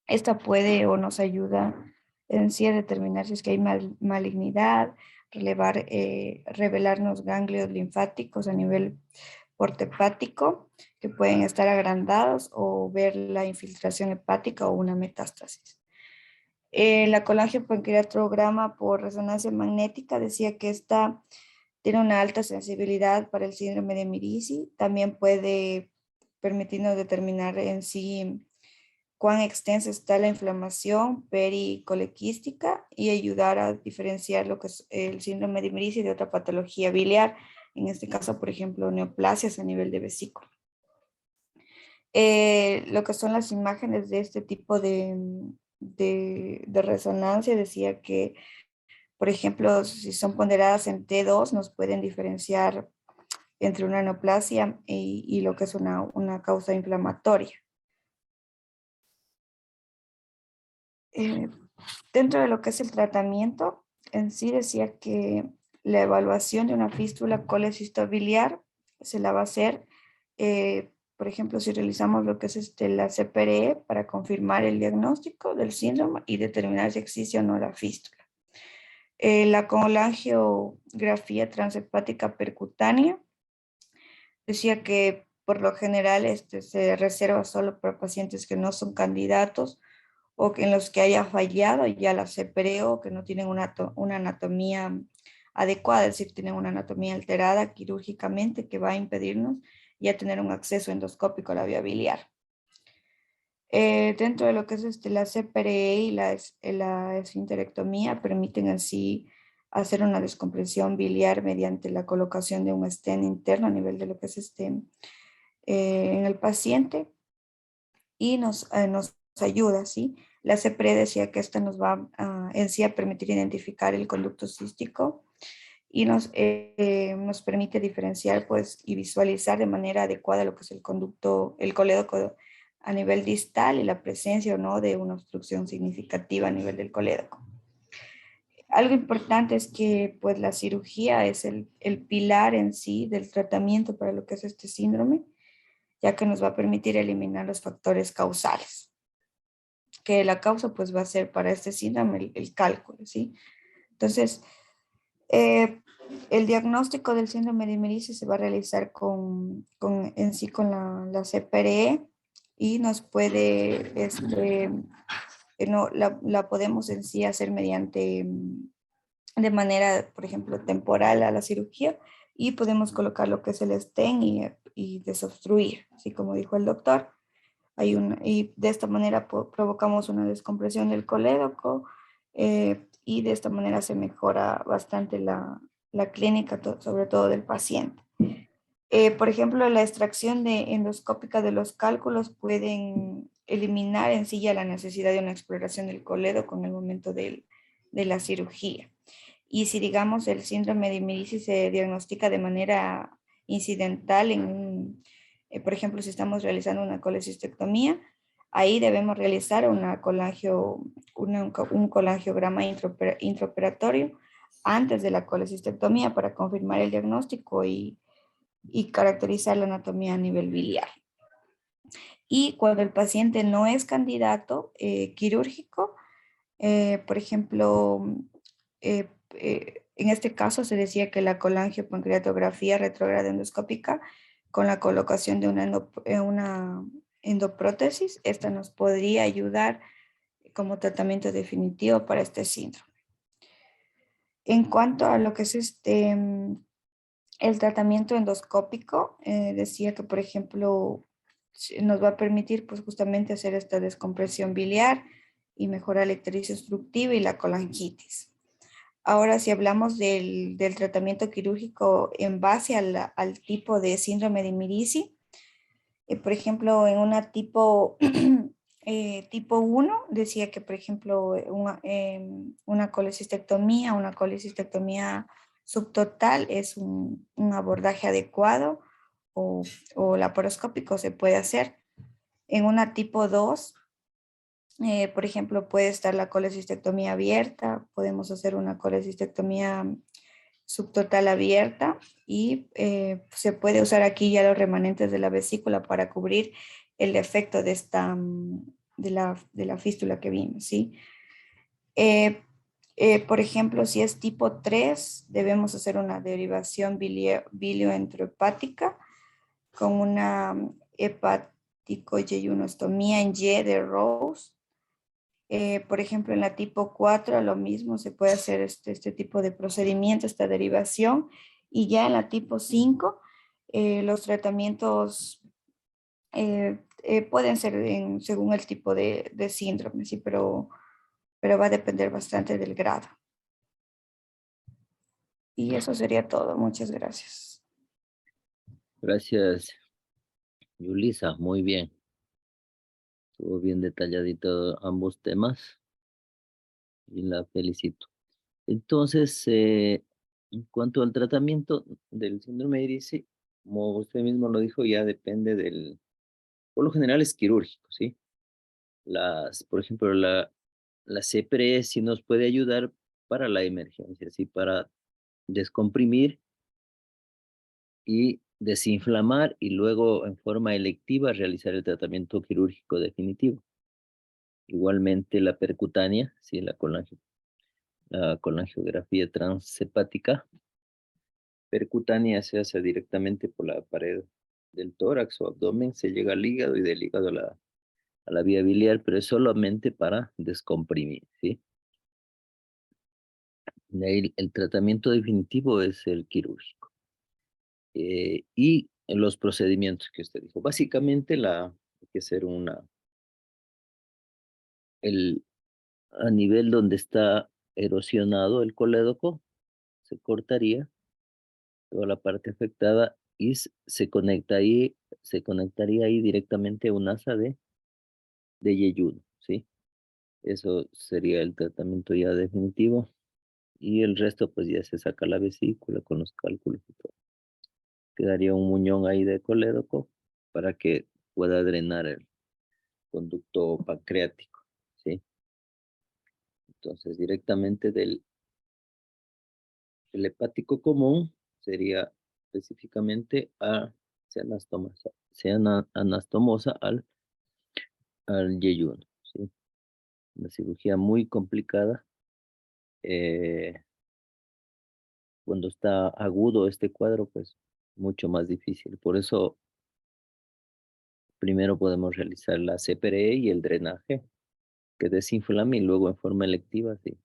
esta puede o nos ayuda en sí a determinar si es que hay malignidad, revelarnos ganglios linfáticos a nivel portohepático que pueden estar agrandados o ver la infiltración hepática o una metástasis. La colangiopancreatograma por resonancia magnética decía que esta tiene una alta sensibilidad para el síndrome de Mirici. También puede permitirnos determinar en sí cuán extensa está la inflamación pericolequística y ayudar a diferenciar lo que es el síndrome de Mirici de otra patología biliar, en este caso, por ejemplo, neoplasias a nivel de vesícula. Lo que son las imágenes de este tipo de resonancia decía que, por ejemplo, si son ponderadas en T2, nos pueden diferenciar entre una neoplasia y lo que es una causa inflamatoria. Dentro de lo que es el tratamiento, en sí decía que la evaluación de una fístula colecistobiliar se la va a hacer, por ejemplo, si realizamos lo que es la CPRE para confirmar el diagnóstico del síndrome y determinar si existe o no la fístula. La colangiografía transhepática percutánea decía que por lo general se reserva solo para pacientes que no son candidatos o en los que haya fallado ya la CPRE o que no tienen una anatomía adecuada, es decir, tienen una anatomía alterada quirúrgicamente que va a impedirnos ya tener un acceso endoscópico a la vía biliar. Dentro de lo que es la CPRE y la esfinterectomía permiten así hacer una descompresión biliar mediante la colocación de un stent interno a nivel de lo que es en el paciente y nos ayuda, ¿sí? La CPRE decía que esta nos va en sí a permitir identificar el conducto cístico y nos permite diferenciar pues, y visualizar de manera adecuada lo que es el conducto, el colédoco a nivel distal y la presencia o no de una obstrucción significativa a nivel del colédoco. Algo importante es que pues, la cirugía es el pilar en sí del tratamiento para lo que es este síndrome, ya que nos va a permitir eliminar los factores causales. Que la causa pues va a ser para este síndrome el cálculo, ¿sí? Entonces, el diagnóstico del síndrome de Mirici se va a realizar en sí con la CPRE y nos puede, la podemos en sí hacer mediante, de manera, por ejemplo, temporal a la cirugía y podemos colocar lo que es el stent y desobstruir, así como dijo el doctor. Y de esta manera provocamos una descompresión del colédoco y de esta manera se mejora bastante la clínica, sobre todo del paciente. Por ejemplo, la extracción endoscópica de los cálculos pueden eliminar en sí ya la necesidad de una exploración del colédoco en el momento de la cirugía. Y si, digamos, el síndrome de Mirici se diagnostica de manera incidental por ejemplo, si estamos realizando una colecistectomía, ahí debemos realizar un colangiograma intraoperatorio antes de la colecistectomía para confirmar el diagnóstico y caracterizar la anatomía a nivel biliar. Y cuando el paciente no es candidato quirúrgico, por ejemplo, en este caso se decía que la colangiopancreatografía retrógrada endoscópica con la colocación de una endoprótesis, esta nos podría ayudar como tratamiento definitivo para este síndrome. En cuanto a lo que es el tratamiento endoscópico, decía que, por ejemplo, nos va a permitir pues justamente hacer esta descompresión biliar y mejorar la ictericia obstructiva y la colangitis. Ahora, si hablamos del tratamiento quirúrgico en base al tipo de síndrome de Mirici, por ejemplo, en una tipo 1, decía que, por ejemplo, una colecistectomía subtotal es un abordaje adecuado o laparoscópico se puede hacer. En una tipo 2, por ejemplo, puede estar la colecistectomía abierta, podemos hacer una colecistectomía subtotal abierta y se puede usar aquí ya los remanentes de la vesícula para cubrir el defecto de la fístula que vimos, ¿sí? Por ejemplo, si es tipo 3, debemos hacer una derivación bilioenterohepática con una hepaticoyeyunostomía en Y de Rose. Por ejemplo, en la tipo 4, lo mismo, se puede hacer este tipo de procedimiento, esta derivación. Y ya en la tipo 5, los tratamientos pueden ser según el tipo de síndrome, sí, pero va a depender bastante del grado. Y eso sería todo. Muchas gracias. Gracias, Yulisa. Muy bien. Estuvo bien detalladito ambos temas y la felicito. Entonces, en cuanto al tratamiento del síndrome de Irice, como usted mismo lo dijo, ya depende por lo general es quirúrgico, ¿sí? Por ejemplo, la CPRE sí nos puede ayudar para la emergencia, ¿sí? Para descomprimir y desinflamar y luego en forma electiva realizar el tratamiento quirúrgico definitivo. Igualmente la percutánea, ¿sí? La colangiografía transhepática percutánea se hace directamente por la pared del tórax o abdomen, se llega al hígado y del hígado a la vía biliar, pero es solamente para descomprimir, ¿sí? El tratamiento definitivo es el quirúrgico. Y los procedimientos que usted dijo. Básicamente hay que hacer a nivel donde está erosionado el colédoco, se cortaría toda la parte afectada y se conectaría ahí directamente a un asa de yeyuno, ¿sí? Eso sería el tratamiento ya definitivo y el resto pues ya se saca la vesícula con los cálculos y todo. Quedaría un muñón ahí de colédoco para que pueda drenar el conducto pancreático, ¿sí? Entonces directamente del hepático común sería específicamente anastomosa al yeyuno, ¿sí? Una cirugía muy complicada. Cuando está agudo este cuadro, pues mucho más difícil. Por eso primero podemos realizar la CPRE y el drenaje que desinflame y luego en forma electiva sí,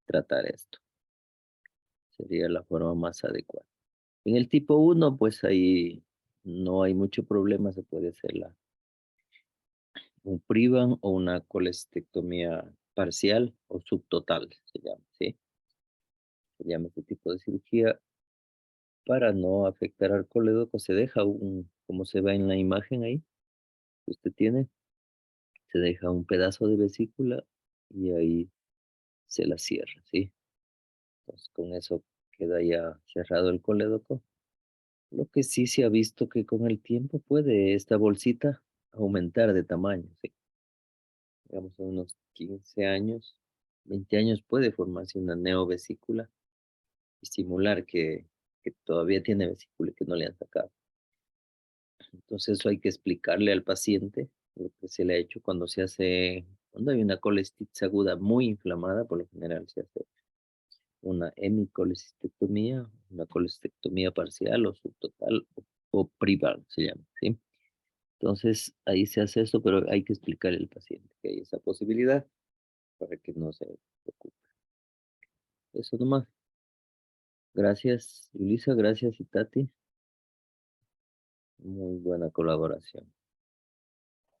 tratar esto. Sería la forma más adecuada. En el tipo 1, pues ahí no hay mucho problema, se puede hacer un PRIVAN o una colestectomía parcial o subtotal, se llama, ¿sí? Se llama este tipo de cirugía para no afectar al colédoco. Se deja como se ve en la imagen ahí, que usted tiene, se deja un pedazo de vesícula y ahí se la cierra, ¿sí? Entonces con eso queda ya cerrado el colédoco. Lo que sí se ha visto que con el tiempo puede esta bolsita aumentar de tamaño, ¿sí? Digamos, en unos 15 años, 20 años puede formarse una neovesícula y simular que todavía tiene vesícula y que no le han sacado. Entonces eso hay que explicarle al paciente lo que se le ha hecho cuando hay una colestitis aguda muy inflamada, por lo general se hace una hemicolecistectomía, una colestectomía parcial o subtotal o PRIVAL se llama, ¿sí? Entonces ahí se hace eso, pero hay que explicarle al paciente que hay esa posibilidad para que no se preocupe. Eso nomás. Gracias, Yulisa, gracias, Itati. Muy buena colaboración.